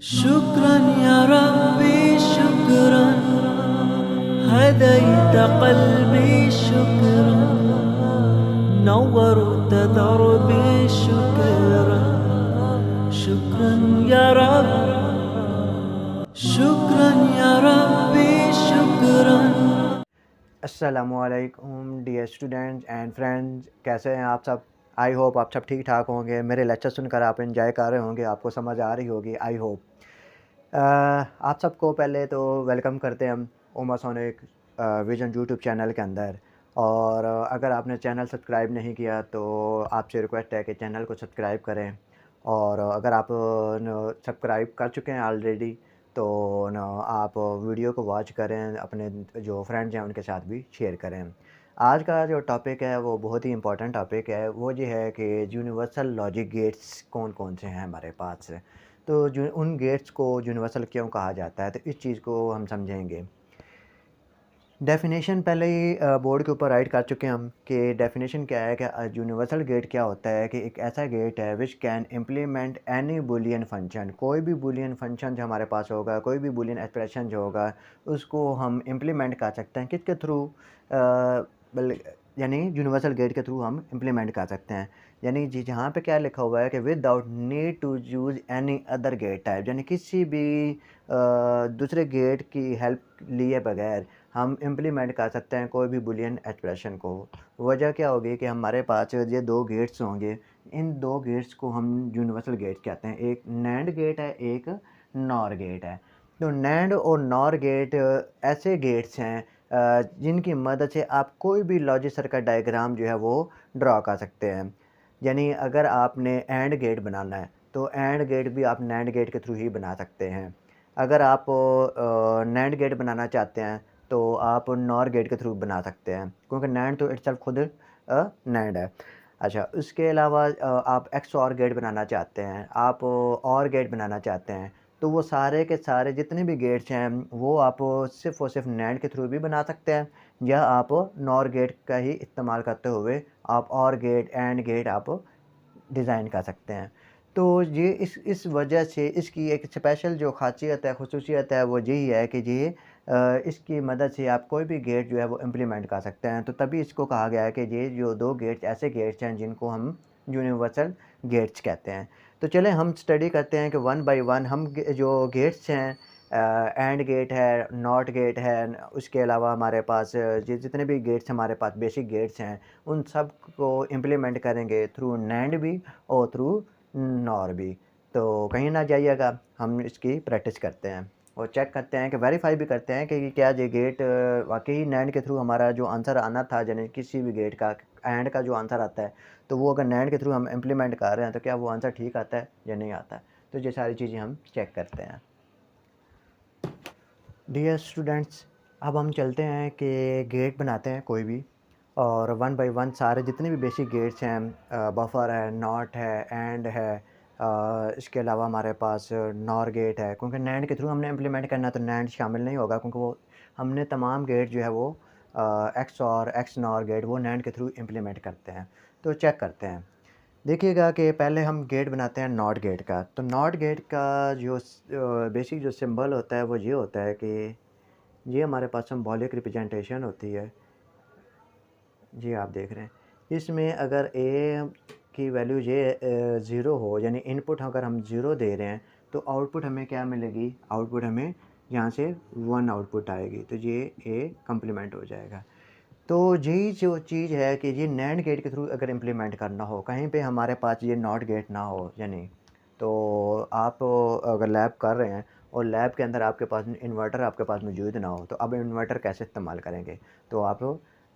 शुक्रन या रब्बी शुक्रन हदैत क़ल्बी शुक्रन नव्वरत दरबी शुक्रन शुक्रन या रब शुक्रन या रब्बी शुक्रन। अस्सलामुअलैकुम डियर स्टूडेंट्स एंड फ्रेंड्स, कैसे हैं आप सब। आई होप आप सब ठीक ठाक होंगे। मेरे लेक्चर सुनकर आप एंजॉय कर रहे होंगे, आपको समझ आ रही होगी। आई होप आप सबको पहले तो वेलकम करते हैं हम ओमासोनिक विजन यूट्यूब चैनल के अंदर। और अगर आपने चैनल सब्सक्राइब नहीं किया तो आपसे रिक्वेस्ट है कि चैनल को सब्सक्राइब करें। और अगर आप सब्सक्राइब कर चुके हैं ऑलरेडी तो न आप वीडियो को वॉच करें, अपने जो फ्रेंड्स हैं उनके साथ भी शेयर करें। आज का जो टॉपिक है वो बहुत ही इम्पोर्टेंट टॉपिक है। वो ये है कि यूनिवर्सल लॉजिक गेट्स कौन कौन से हैं हमारे पास। तो जो उन गेट्स को यूनिवर्सल क्यों कहा जाता है, तो इस चीज़ को हम समझेंगे। डेफिनेशन पहले ही बोर्ड के ऊपर राइट कर चुके हैं हम कि डेफिनेशन क्या है कि यूनिवर्सल गेट क्या होता है कि एक ऐसा गेट है which can implement any Boolean function. कोई भी बूलियन फंक्शन जो हमारे पास होगा, कोई भी बूलियन एक्सप्रेशन जो होगा, उसको हम इम्प्लीमेंट कर सकते हैं किसके थ्रू, यानी यूनिवर्सल गेट के थ्रू हम इम्प्लीमेंट कर सकते हैं। यानी जी जहाँ पे क्या लिखा हुआ है कि without need to use any other gate type, यानी किसी भी दूसरे गेट की हेल्प लिए बगैर हम इम्प्लीमेंट कर सकते हैं कोई भी बूलियन एक्सप्रेशन को। वजह क्या होगी कि हमारे पास ये दो गेट्स होंगे, इन दो गेट्स को हम यूनिवर्सल गेट कहते हैं। एक नैंड गेट है, एक नॉर गेट है। तो नैंड और नॉर गेट ऐसे गेट्स हैं जिनकी मदद से आप कोई भी लॉजिक सर्किट डायग्राम जो है वो ड्रा कर सकते हैं। यानी अगर आपने एंड गेट बनाना है तो एंड गेट भी आप नैंड गेट के थ्रू ही बना सकते हैं। अगर आप नैंड गेट बनाना चाहते हैं तो आप नॉर गेट के थ्रू बना सकते हैं, क्योंकि नैंड तो इटसेल्फ खुद नैंड है। अच्छा, उसके अलावा आप एक्स और गेट बनाना चाहते हैं, आप और गेट बनाना चाहते हैं, तो वो सारे के सारे जितने भी गेट्स हैं वो आप सिर्फ़ और सिर्फ नैंड के थ्रू भी बना सकते हैं, या आप नॉर गेट का ही इस्तेमाल करते हुए आप और गेट एंड गेट आप डिज़ाइन कर सकते हैं। तो ये इस वजह से इसकी एक स्पेशल जो ख़ासियत है, ख़ुसूसियत है, वो यही है कि ये इसकी मदद से आप कोई भी गेट जो है वो इम्प्लीमेंट कर सकते हैं। तो तभी इसको कहा गया है कि ये जो दो गेट्स ऐसे गेट्स हैं जिनको हम यूनिवर्सल गेट्स कहते हैं। तो चलें हम स्टडी करते हैं कि वन बाय वन हम जो गेट्स हैं, एंड गेट है, नॉट गेट है, उसके अलावा हमारे पास जितने भी गेट्स हमारे पास बेसिक गेट्स हैं उन सब को इम्प्लीमेंट करेंगे थ्रू नैंड भी और थ्रू नॉर भी। तो कहीं ना जाइएगा, हम इसकी प्रैक्टिस करते हैं और चेक करते हैं कि वेरीफाई भी करते हैं कि क्या ये गेट वाकई नैंड के थ्रू हमारा जो आंसर आना था, यानी किसी भी गेट का एंड का जो आंसर आता है, तो वो अगर नैंड के थ्रू हम इम्प्लीमेंट कर रहे हैं तो क्या वो आंसर ठीक आता है या नहीं आता है। तो ये सारी चीज़ें हम चेक करते हैं। डियर स्टूडेंट्स, अब हम चलते हैं कि गेट बनाते हैं कोई भी, और वन बाय वन सारे जितने भी बेसिक गेट्स हैं, बफर है, नॉट है, एंड है, इसके अलावा हमारे पास नॉर गेट है, क्योंकि नैंड के थ्रू हमने इम्प्लीमेंट करना तो नैंड शामिल नहीं होगा, क्योंकि वो हमने तमाम गेट जो है वो एक्स और एक्स नॉर गेट वो नैंड के थ्रू इम्प्लीमेंट करते हैं। तो चेक करते हैं। देखिएगा कि पहले हम गेट बनाते हैं नॉट गेट का। तो नॉट गेट का जो बेसिक जो सिंबल होता है वो ये होता है कि ये हमारे पास सिंबॉलिक रिप्रेजेंटेशन होती है। जी आप देख रहे हैं, इसमें अगर ए की वैल्यू ये ज़ीरो हो, यानी इनपुट अगर हम ज़ीरो दे रहे हैं तो आउटपुट हमें क्या मिलेगी, आउटपुट हमें यहाँ से वन आउटपुट आएगी, तो ये ए कम्प्लीमेंट हो जाएगा। तो यही जो चीज़ है कि ये नैंड गेट के थ्रू अगर इम्प्लीमेंट करना हो, कहीं पे हमारे पास ये नॉट गेट ना हो, यानी तो आप अगर लैब कर रहे हैं और लैब के अंदर आपके पास इन्वर्टर आपके पास मौजूद ना हो, तो अब इन्वर्टर कैसे इस्तेमाल करेंगे। तो आप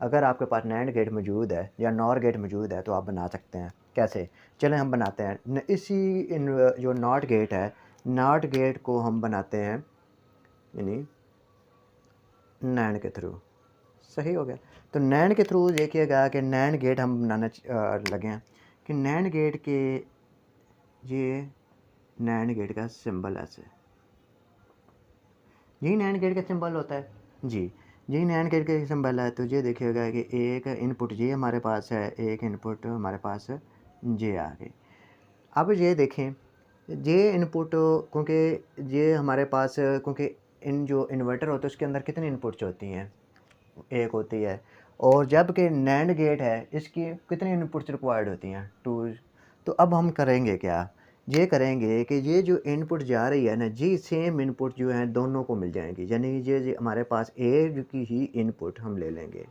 अगर आपके पास नैंड गेट मौजूद है या नॉर गेट मौजूद है तो आप बना सकते हैं। कैसे, चलें हम बनाते हैं। जो नॉट गेट है, नॉट गेट को हम बनाते हैं यानी नैंड के थ्रू। सही हो गया। तो नैंड के थ्रू देखिएगा कि नैंड गेट हम बनाना लगे हैं कि नैंड गेट के ये नैंड गेट का सिंबल ऐसे, यही नैंड गेट का सिंबल होता है जी, यही नैंड गेट का सिंबल है। तो ये देखिएगा कि एक इनपुट ये हमारे पास है, एक इनपुट हमारे पास ये आ गई। अब ये देखें ये इनपुट क्योंकि ये हमारे पास क्योंकि इन जो इन्वर्टर होता है उसके अंदर कितनी इनपुट्स होती हैं, एक होती है। और जबकि नैंड गेट है इसकी कितनी इनपुट्स रिक्वायर्ड होती हैं, टू। तो अब हम करेंगे क्या, ये करेंगे कि ये जो इनपुट जा रही है ना जी, सेम इनपुट जो है दोनों को मिल जाएंगी। यानी ये हमारे पास ए की ही इनपुट हम ले लेंगे,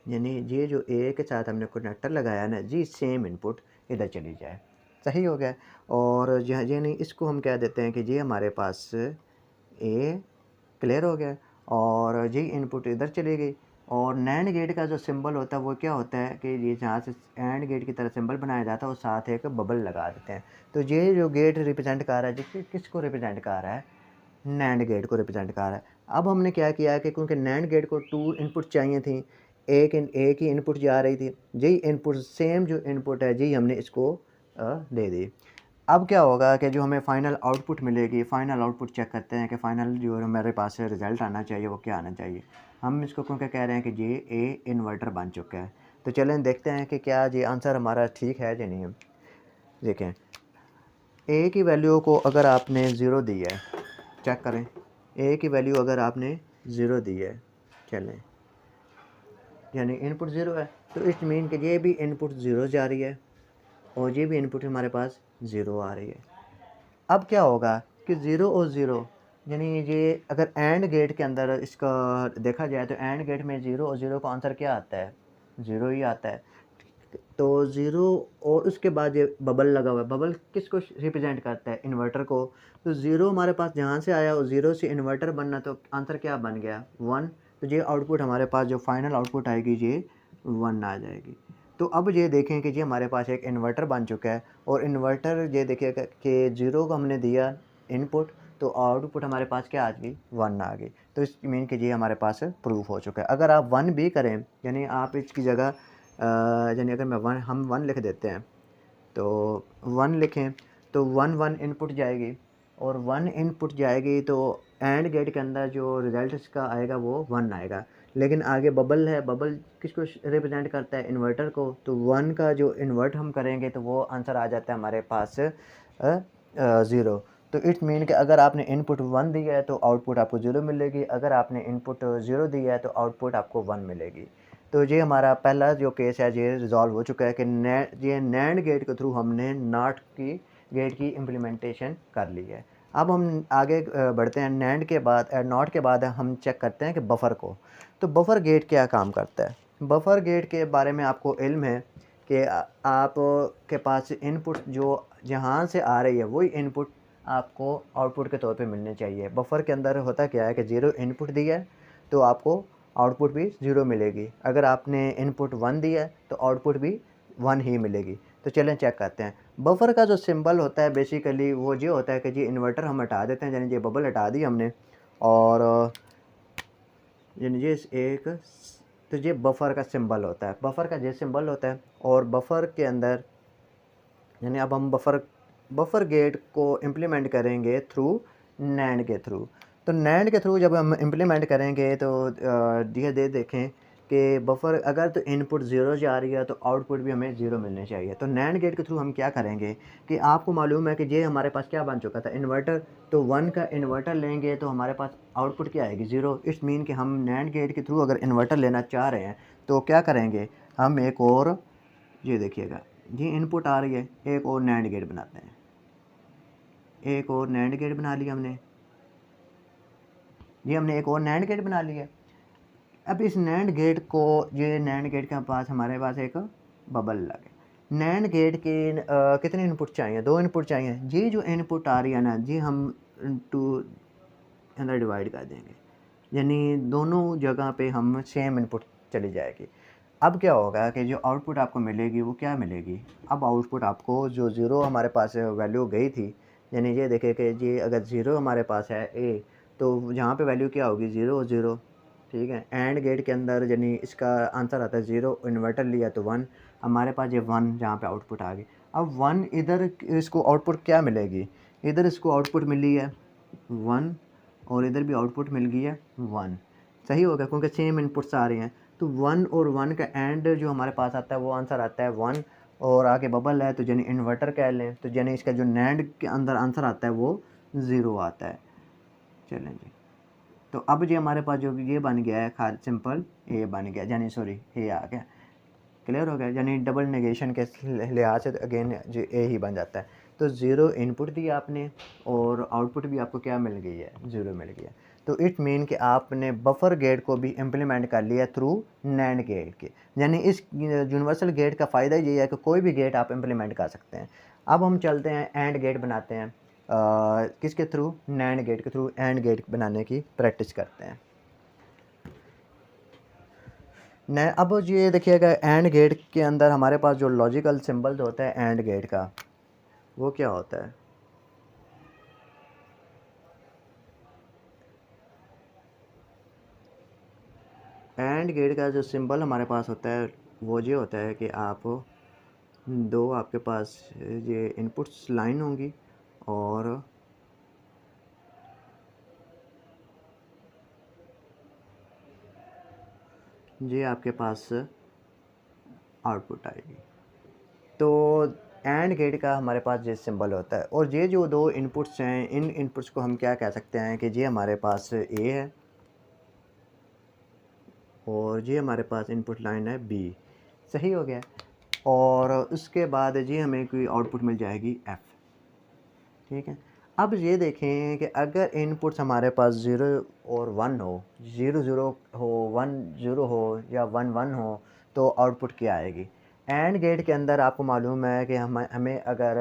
यानी ये जो ए के साथ हमने कनेक्टर लगाया ना जी, सेम इनपुट इधर चली जाए। सही हो गया। और यानी इसको हम कह देते हैं कि ये हमारे पास ए क्लियर हो गया और जी इनपुट इधर चली गई। और नैंड गेट का जो सिंबल होता है वो क्या होता है कि ये जहाँ से एंड गेट की तरह सिंबल बनाया जाता है वो साथ एक बबल लगा देते हैं। तो ये जो गेट रिप्रेजेंट कर रहा है जी, किसको रिप्रेजेंट कर रहा है, नैंड गेट को रिप्रेजेंट कर रहा है। अब हमने क्या किया कि क्योंकि नैंड गेट को 2 इनपुट चाहिए थी, एक ही इनपुट जा रही थी, जी इनपुट सेम जो इनपुट है जी हमने इसको दे दी। अब क्या होगा कि जो हमें फ़ाइनल आउटपुट मिलेगी, फ़ाइनल आउटपुट चेक करते हैं कि फ़ाइनल जो हमारे पास रिज़ल्ट आना चाहिए वो क्या आना चाहिए। हम इसको क्योंकि कह रहे हैं कि ये ए इन्वर्टर बन चुका है, तो चलें देखते हैं कि क्या ये आंसर हमारा ठीक है या नहीं है। देखें, ए की वैल्यू को अगर आपने ज़ीरो दी है, चेक करें, ए की वैल्यू अगर आपने ज़ीरो दी है, चलें, यानी इनपुट ज़ीरो है, तो इट मीन कि ये भी इनपुट ज़ीरो जा रही है और ये भी इनपुट हमारे पास ज़ीरो आ रही है। अब क्या होगा कि ज़ीरो और ज़ीरो, यानी ये अगर एंड गेट के अंदर इसका देखा जाए तो एंड गेट में ज़ीरो और ज़ीरो का आंसर क्या आता है, ज़ीरो ही आता है। तो ज़ीरो और उसके बाद ये बबल लगा हुआ है, बबल किसको रिप्रेजेंट करता है, इन्वर्टर को। तो ज़ीरो हमारे पास जहाँ से आया और ज़ीरो से इन्वर्टर बनना, तो आंसर क्या बन गया, वन। तो ये आउटपुट हमारे पास जो फाइनल आउटपुट आएगी ये वन आ जाएगी। तो अब ये देखें कि जी हमारे पास एक इन्वर्टर बन चुका है और इन्वर्टर ये देखिए कि ज़ीरो को हमने दिया इनपुट, तो आउटपुट हमारे पास क्या आ गई, वन आ गई। तो इस मीन कि ये हमारे पास प्रूफ हो चुका है। अगर आप वन भी करें, यानी आप इसकी जगह यानी अगर मैं हम वन लिख देते हैं, तो वन लिखें तो वन वन इनपुट जाएगी और वन इनपुट जाएगी तो एंड गेट के अंदर जो रिज़ल्ट इसका आएगा वो वन आएगा। लेकिन आगे बबल है, बबल किसको रिप्रेजेंट करता है, इन्वर्टर को। तो वन का जो इन्वर्ट हम करेंगे तो वो आंसर आ जाता है हमारे पास ज़ीरो। तो इट मीन कि अगर आपने इनपुट वन दिया है तो आउटपुट आपको ज़ीरो मिलेगी, अगर आपने इनपुट ज़ीरो दिया है तो आउटपुट आपको वन मिलेगी। तो ये हमारा पहला जो केस है ये रिज़ॉल्व हो चुका है कि ये नैंड गेट के थ्रू हमने नॉट की गेट की इम्प्लीमेंटेशन कर ली है। अब हम आगे बढ़ते हैं। नैंड के बाद नॉट के बाद हम चेक करते हैं कि बफ़र को। तो बफ़र गेट क्या काम करता है, बफ़र गेट के बारे में आपको इल्म है कि आप के पास इनपुट जो जहाँ से आ रही है वही इनपुट आपको आउटपुट के तौर पे मिलने चाहिए। बफ़र के अंदर होता क्या है कि ज़ीरो इनपुट दिया है तो आपको आउटपुट भी ज़ीरो मिलेगी, अगर आपने इनपुट वन दिया है तो आउटपुट भी वन ही मिलेगी। तो चलें चेक करते हैं। बफ़र का जो सिंबल होता है बेसिकली वो ये होता है कि जी इन्वर्टर हम हटा देते हैं, यानी ये बबल हटा दी हमने और यानी ये एक, तो ये बफ़र का सिंबल होता है, बफ़र का ये सिंबल होता है। और बफ़र के अंदर यानी अब हम बफ़र गेट को इम्प्लीमेंट करेंगे थ्रू नैंड के थ्रू। तो नैंड के थ्रू जब हम इम्प्लीमेंट करेंगे तो ये देखें कि बफ़र अगर तो इनपुट ज़ीरो जा रही है तो आउटपुट भी हमें ज़ीरो मिलने चाहिए। तो नैंड गेट के थ्रू हम क्या करेंगे कि आपको मालूम है कि ये हमारे पास क्या बन चुका था, इन्वर्टर। तो वन का इन्वर्टर लेंगे तो हमारे पास आउटपुट क्या आएगी, ज़ीरो। इट्स मीन कि हम नैंड गेट के थ्रू अगर इन्वर्टर लेना चाह रहे हैं तो क्या करेंगे, हम एक और, ये देखिएगा ये इनपुट आ रही है, एक और नैंड गेट बनाते हैं, एक और नैंड गेट बना लिया हमने, ये हमने एक और नैंड गेट बना लिया। अब इस नैंड गेट को, ये नैंड गेट के पास हमारे पास एक बबल लगे। नैंड गेट के कितने इनपुट चाहिए, दो इनपुट चाहिए। ये जो इनपुट आ रही है ना जी, हम टू अंदर डिवाइड कर देंगे, यानी दोनों जगह पे हम सेम इनपुट चली जाएगी। अब क्या होगा कि जो आउटपुट आपको मिलेगी वो क्या मिलेगी, अब आउटपुट आपको जो ज़ीरो हमारे पास वैल्यू गई थी, यानी ये देखें कि जी अगर ज़ीरो हमारे पास है ए, तो जहाँ पे वैल्यू क्या होगी, ज़ीरो और ज़ीरो, ठीक है। एंड गेट के अंदर यानी इसका आंसर आता है ज़ीरो, इन्वर्टर लिया तो वन, हमारे पास ये वन जहाँ पे आउटपुट आ गई। अब वन इधर इसको आउटपुट क्या मिलेगी, इधर इसको आउटपुट मिली है वन और इधर भी आउटपुट मिल गई है वन। सही होगा क्योंकि सेम इनपुट्स आ रही हैं। तो वन और वन का एंड जो हमारे पास आता है वो आंसर आता है वन। और आगे बबल है, तो यानी इन्वर्टर कह लें, तो यानी इसका जो नैंड के अंदर आंसर आता है वो 0 आता है। चलें जी, तो अब जी हमारे पास जो ये बन गया है खाली सिंपल ए बन गया, यानी सॉरी ए आ गया। क्लियर हो गया, यानी डबल नेगेशन के लिहाज से अगेन जो ए ही बन जाता है। तो 0 इनपुट दिया आपने और आउटपुट भी आपको क्या मिल गई है, 0 मिल गया। तो इट मीन कि आपने बफर गेट को भी इम्प्लीमेंट कर लिया थ्रू नैंड गेट के। यानी इस यूनिवर्सल गेट का फ़ायदा ये है कि कोई भी गेट आप इम्प्लीमेंट कर सकते हैं। अब हम चलते हैं एंड गेट बनाते हैं, किसके थ्रू, नैंड गेट के थ्रू एंड गेट बनाने की प्रैक्टिस करते हैं। न अब ये देखिएगा एंड गेट के अंदर हमारे पास जो लॉजिकल सिंबल होता है एंड गेट का, वो क्या होता है। एंड गेट का जो सिंबल हमारे पास होता है वो ये होता है कि आप दो आपके पास ये इनपुट्स लाइन होंगी और ये आपके पास आउटपुट आएगी। तो एंड गेट का हमारे पास ये सिंबल होता है और ये जो दो इनपुट्स हैं, इन इनपुट्स को हम क्या कह सकते हैं कि ये हमारे पास ए है और ये हमारे पास इनपुट लाइन है बी। सही हो गया। और उसके बाद जी हमें कोई आउटपुट मिल जाएगी एफ़। ठीक है, अब ये देखें कि अगर इनपुट्स हमारे पास 0 और 1 हो, 0 0 हो, 1 0 हो या 1 1 हो, तो आउटपुट क्या आएगी। एंड गेट के अंदर आपको मालूम है कि हमें अगर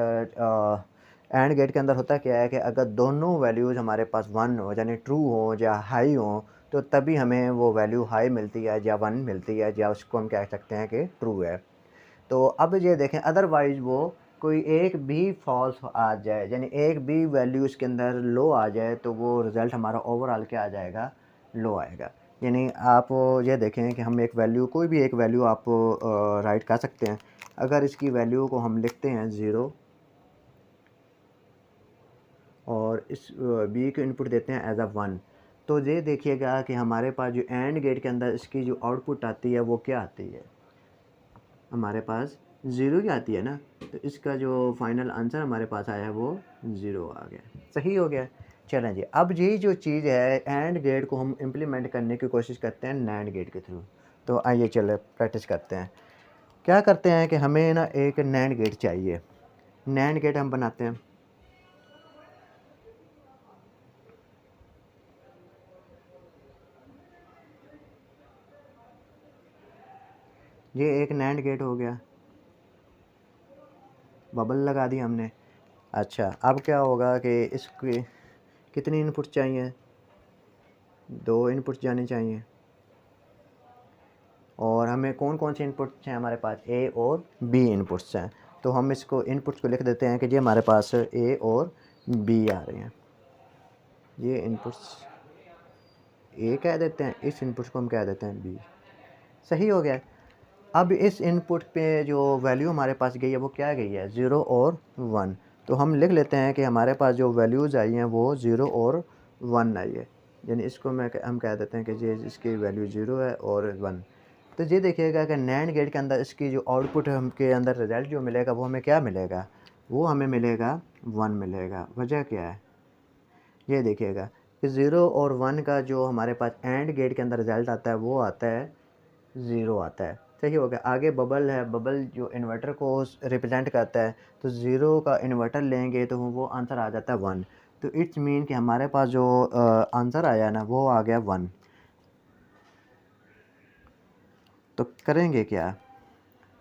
एंड गेट के अंदर होता क्या है कि अगर दोनों वैल्यूज़ हमारे पास 1 हो, यानी ट्रू हो या हाई हो, तो तभी हमें वो वैल्यू हाई मिलती है या 1 मिलती है, या उसको हम कह सकते हैं कि ट्रू है। तो अब ये देखें अदरवाइज़ वो कोई एक भी फॉल्स आ जाए, यानी एक भी वैल्यू इसके अंदर लो आ जाए, तो वो रिज़ल्ट हमारा ओवरऑल क्या आ जाएगा, लो आएगा। यानी आप ये देखें कि हम एक वैल्यू, कोई भी एक वैल्यू आप राइट कर सकते हैं। अगर इसकी वैल्यू को हम लिखते हैं 0 और इस बी को इनपुट देते हैं एज अ 1, तो ये देखिएगा कि हमारे पास जो एंड गेट के अंदर इसकी जो आउटपुट आती है वो क्या आती है, हमारे पास 0 ही आती है ना। तो इसका जो फाइनल आंसर हमारे पास आया है वो 0 आ गया। सही हो गया। चलें जी, अब यही जो चीज़ है एंड गेट को हम इम्प्लीमेंट करने की कोशिश करते हैं नैंड गेट के थ्रू। तो आइए चले प्रैक्टिस करते हैं। क्या करते हैं कि हमें ना एक नैंड गेट चाहिए। नैंड गेट हम बनाते हैं। ये एक नैंड गेट हो गया, बबल लगा दी हमने। अच्छा, अब क्या होगा कि इसकी कितनी इनपुट चाहिए, 2 इनपुट जाने चाहिए। और हमें कौन कौन से इनपुट्स हैं हमारे पास, ए और बी इनपुट्स हैं। तो हम इसको इनपुट्स को लिख देते हैं कि ये हमारे पास ए और बी आ रहे हैं। ये इनपुट्स ए कह देते हैं, इस इनपुट्स को हम कह देते हैं बी। सही हो गया। अब इस इनपुट पे जो वैल्यू हमारे पास गई है वो क्या गई है, 0 और 1। तो हम लिख लेते हैं कि हमारे पास जो वैल्यूज़ आई हैं वो 0 और 1 आई है। यानी इसको हम कह देते हैं कि ये इसकी वैल्यू 0 है और 1। तो ये देखिएगा कि नैंड गेट के अंदर इसकी जो आउटपुट हम के अंदर रिज़ल्ट जो मिलेगा वो हमें क्या मिलेगा, वो हमें मिलेगा 1 मिलेगा। वजह क्या है, ये देखिएगा कि 0 और 1 का जो हमारे पास एंड गेट के अंदर रिज़ल्ट आता है वो आता है 0 आता है। सही हो गया। आगे बबल है, बबल जो इन्वर्टर को रिप्रेजेंट करता है, तो 0 का इन्वर्टर लेंगे तो वो आंसर आ जाता है 1। तो इट्स मीन कि हमारे पास जो आंसर आया ना वो आ गया 1। तो करेंगे क्या,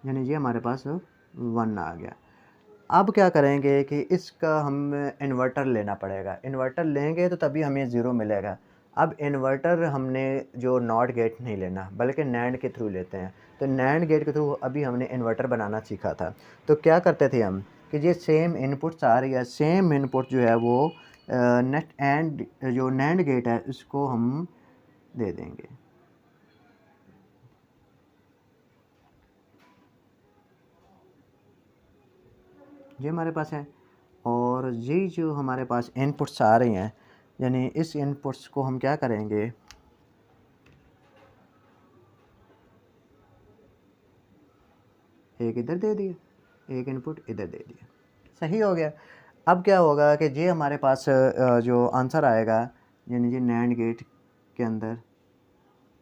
यानी ये हमारे पास 1 आ गया। अब क्या करेंगे कि इसका हम इन्वर्टर लेना पड़ेगा। इन्वर्टर लेंगे तो तभी हमें 0 मिलेगा। अब इन्वर्टर हमने जो नॉट गेट नहीं लेना बल्कि नैंड के थ्रू लेते हैं। तो नैंड गेट के थ्रू अभी हमने इन्वर्टर बनाना सीखा था। तो क्या करते थे हम कि ये सेम इनपुट्स आ रही है, सेम इनपुट जो है वो नेट एंड जो नैंड गेट है उसको हम दे देंगे। ये हमारे पास है और ये जो हमारे पास इनपुट्स आ रही हैं, यानी इस इनपुट्स को हम क्या करेंगे, एक इधर दे दिए एक इनपुट इधर दे दिया, सही हो गया। अब क्या होगा कि ये हमारे पास जो आंसर आएगा यानी ये नैंड गेट के अंदर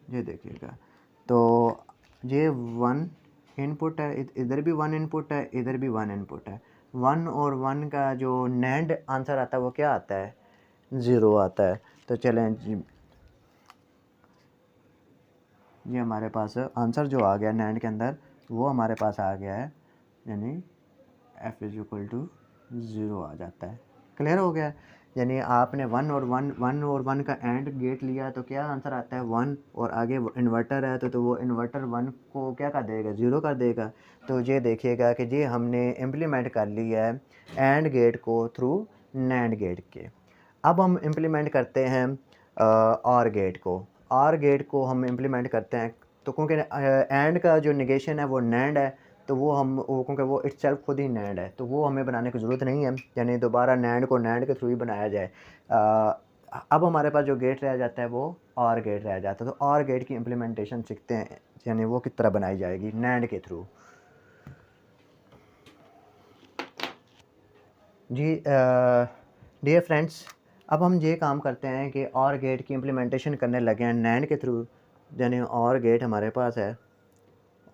ये देखिएगा, तो ये 1 इनपुट है, इधर भी 1 इनपुट है, इधर भी 1 इनपुट है। 1 और 1 का जो नैंड आंसर आता है वो क्या आता है, 0 आता है। तो चलें ये हमारे पास आंसर जो आ गया नैंड के अंदर वो हमारे पास आ गया है, यानी f इज़ इक्वल टू 0 आ जाता है। क्लियर हो गया। यानी आपने 1 और 1 का एंड गेट लिया तो क्या आंसर आता है 1, और आगे इन्वर्टर है तो वो इन्वर्टर 1 को क्या कर देगा, 0 कर देगा। तो ये देखिएगा कि ये हमने इम्प्लीमेंट कर लिया है एंड गेट को थ्रू नैंड गेट के। अब हम इम्प्लीमेंट करते हैं और गेट को। और गेट को हम इम्प्लीमेंट करते हैं तो क्योंकि एंड का जो नेगेशन है वो नैंड है, तो वो क्योंकि वो इटसेल्फ खुद ही नैंड है, तो वो हमें बनाने की ज़रूरत नहीं है, यानी दोबारा नैंड को नैंड के थ्रू ही बनाया जाए। अब हमारे पास जो गेट रह जाता है वो और गेट रह जाता है। तो और गेट की इम्प्लीमेंटेशन सीखते हैं, यानी वो किस तरह बनाई जाएगी नैंड के थ्रू। जी डियर फ्रेंड्स, अब हम ये काम करते हैं कि और गेट की इम्प्लीमेंटेशन करने लगे हैं नैंड के थ्रू। यानी और गेट हमारे पास है,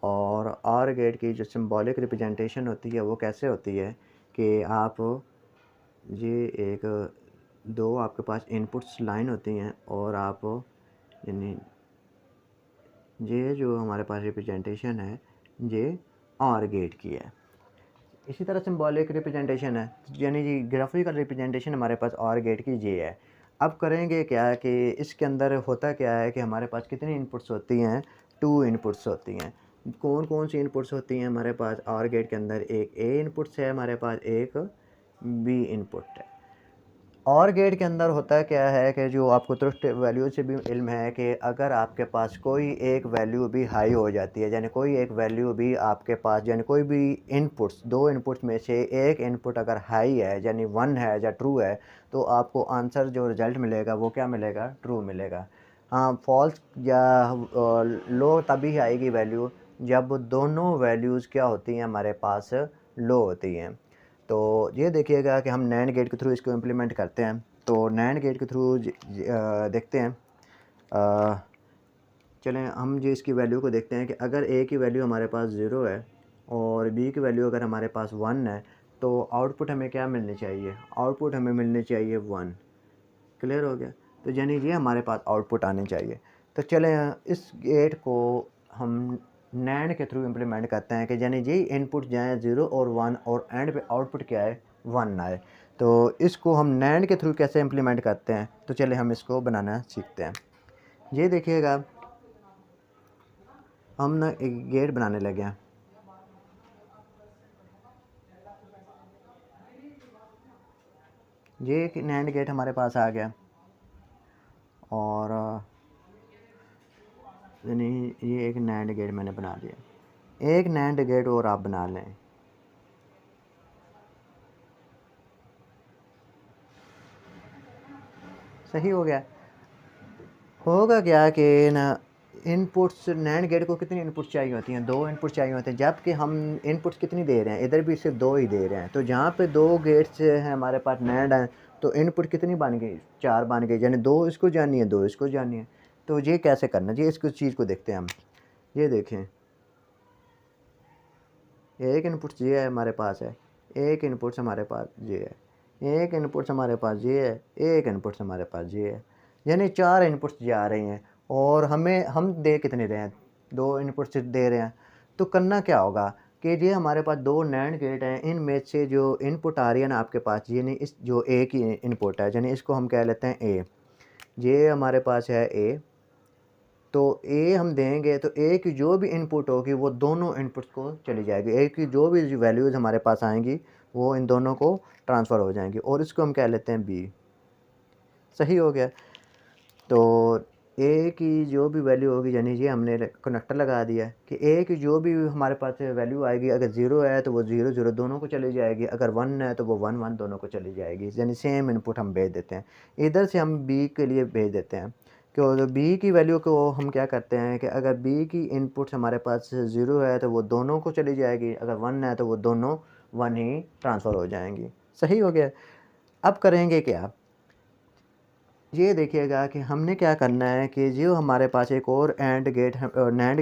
और गेट की जो सिंबॉलिक रिप्रेजेंटेशन होती है वो कैसे होती है कि आप ये एक दो आपके पास इनपुट्स लाइन होती हैं, और आप यानी ये जो हमारे पास रिप्रेजेंटेशन है ये और गेट की है। इसी तरह सिंबॉलिक रिप्रेजेंटेशन है, यानी जी ग्राफिकल रिप्रेजेंटेशन हमारे पास और गेट की ये है। अब करेंगे क्या कि इसके अंदर होता क्या है कि हमारे पास कितनी इनपुट्स होती हैं, 2 इनपुट्स होती हैं। कौन कौन सी इनपुट्स होती हैं हमारे पास और गेट के अंदर, एक ए इनपुट्स है हमारे पास, एक बी इनपुट है। और गेट के अंदर होता क्या है कि जो आपको ट्रुथ वैल्यू से भी इल्म है कि अगर आपके पास कोई एक वैल्यू भी हाई हो जाती है, यानी कोई एक वैल्यू भी आपके पास, यानी कोई भी इनपुट्स, दो इनपुट्स में से एक इनपुट अगर हाई है यानी 1 है या ट्रू है, तो आपको आंसर जो रिज़ल्ट मिलेगा वो क्या मिलेगा, ट्रू मिलेगा। हाँ, फॉल्स या लो तभी आएगी वैल्यू जब दोनों वैल्यूज़ क्या होती हैं हमारे पास, लो होती हैं। तो ये देखिएगा कि हम नैंड गेट के थ्रू इसको इम्प्लीमेंट करते हैं। तो नैंड गेट के थ्रू देखते हैं, चलें हम जो इसकी वैल्यू को देखते हैं कि अगर ए की वैल्यू हमारे पास 0 है और बी की वैल्यू अगर हमारे पास 1 है, तो आउटपुट हमें क्या मिलनी चाहिए, आउटपुट हमें मिलनी चाहिए 1। क्लियर हो गया। तो यानी ये हमारे पास आउटपुट आनी चाहिए। तो चलें इस गेट को हम नैंड के थ्रू इम्प्लीमेंट करते हैं कि यानी ये इनपुट जाएँ 0 और 1 और एंड पे आउटपुट क्या है, 1 आए। तो इसको हम नैंड के थ्रू कैसे इम्प्लीमेंट करते हैं, तो चले हम इसको बनाना सीखते हैं। ये देखिएगा हम ना एक गेट बनाने लगे हैं। ये एक नैंड गेट हमारे पास आ गया, और यानी ये एक नैंड गेट मैंने बना दिया। एक नैंड गेट और आप बना लें। सही हो गया। होगा क्या कि ना इनपुट्स, नैंड गेट को कितनी इनपुट चाहिए होती हैं, 2 इनपुट चाहिए होते हैं, जबकि हम इनपुट्स कितनी दे रहे हैं, इधर भी सिर्फ 2 ही दे रहे हैं। तो जहाँ पे 2 गेट्स हैं हमारे पास नैंड हैं, तो इनपुट कितनी बन गई, 4 बन गई, यानी 2 इसको जानी है, 2 इसको जानी है। तो ये कैसे करना, ये इसको चीज़ को देखते हैं हम। ये देखें, एक इनपुट ये है हमारे पास है, एक इनपुट हमारे पास ये है, एक इनपुट हमारे पास ये है, एक इनपुट हमारे पास ये है, यानी 4 इनपुट्स जा रही हैं। और हम दे कितने रहे हैं, 2 इनपुट्स दे रहे हैं। तो करना क्या होगा कि ये हमारे पास 2 नैंड गेट हैं, इनमें से जो इनपुट आ रही है ना आपके पास, यानी इस जो ए की इनपुट है, यानी इसको हम कह लेते हैं ए, ये हमारे पास है ए। तो ए हम देंगे तो ए की जो भी इनपुट होगी वो दोनों इनपुट्स को चली जाएगी, ए की जो भी वैल्यूज़ हमारे पास आएंगी वो इन दोनों को ट्रांसफ़र हो जाएंगी, और इसको हम कह लेते हैं बी। सही हो गया। तो ए की जो भी वैल्यू होगी, यानी ये हमने कनेक्टर लगा दिया कि ए की जो भी हमारे पास वैल्यू आएगी, अगर 0 है तो वो 0 0 दोनों को चली जाएगी, अगर 1 है तो वो 1 1 दोनों को चली जाएगी, यानी सेम इनपुट हम भेज देते हैं। इधर से हम बी के लिए भेज देते हैं। कि बी की वैल्यू को हम क्या करते हैं कि अगर बी की इनपुट हमारे पास 0 है तो वो दोनों को चली जाएगी, अगर 1 है तो वो दोनों 1 ही ट्रांसफ़र हो जाएंगी। सही हो गया। अब करेंगे क्या, ये देखिएगा कि हमने क्या करना है कि जो हमारे पास एक और नैंड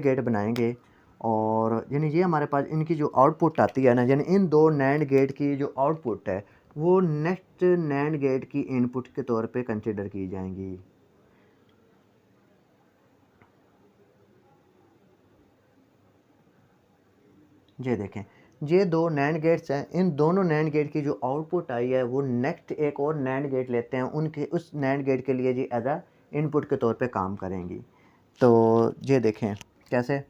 गेट बनाएंगे, और यानी ये हमारे पास इनकी जो आउटपुट आती है ना, यानी इन दो नैंड गेट की जो आउटपुट है वो नेक्स्ट नैंड गेट की इनपुट के तौर पे कंसिडर की जाएंगी। ये देखें, ये दो नैंड गेट्स हैं, इन दोनों नैंड गेट की जो आउटपुट आई है वो नेक्स्ट एक और नैंड गेट लेते हैं, उनके उस नैंड गेट के लिए जी एज आ इनपुट के तौर पे काम करेंगी। तो ये देखें कैसे,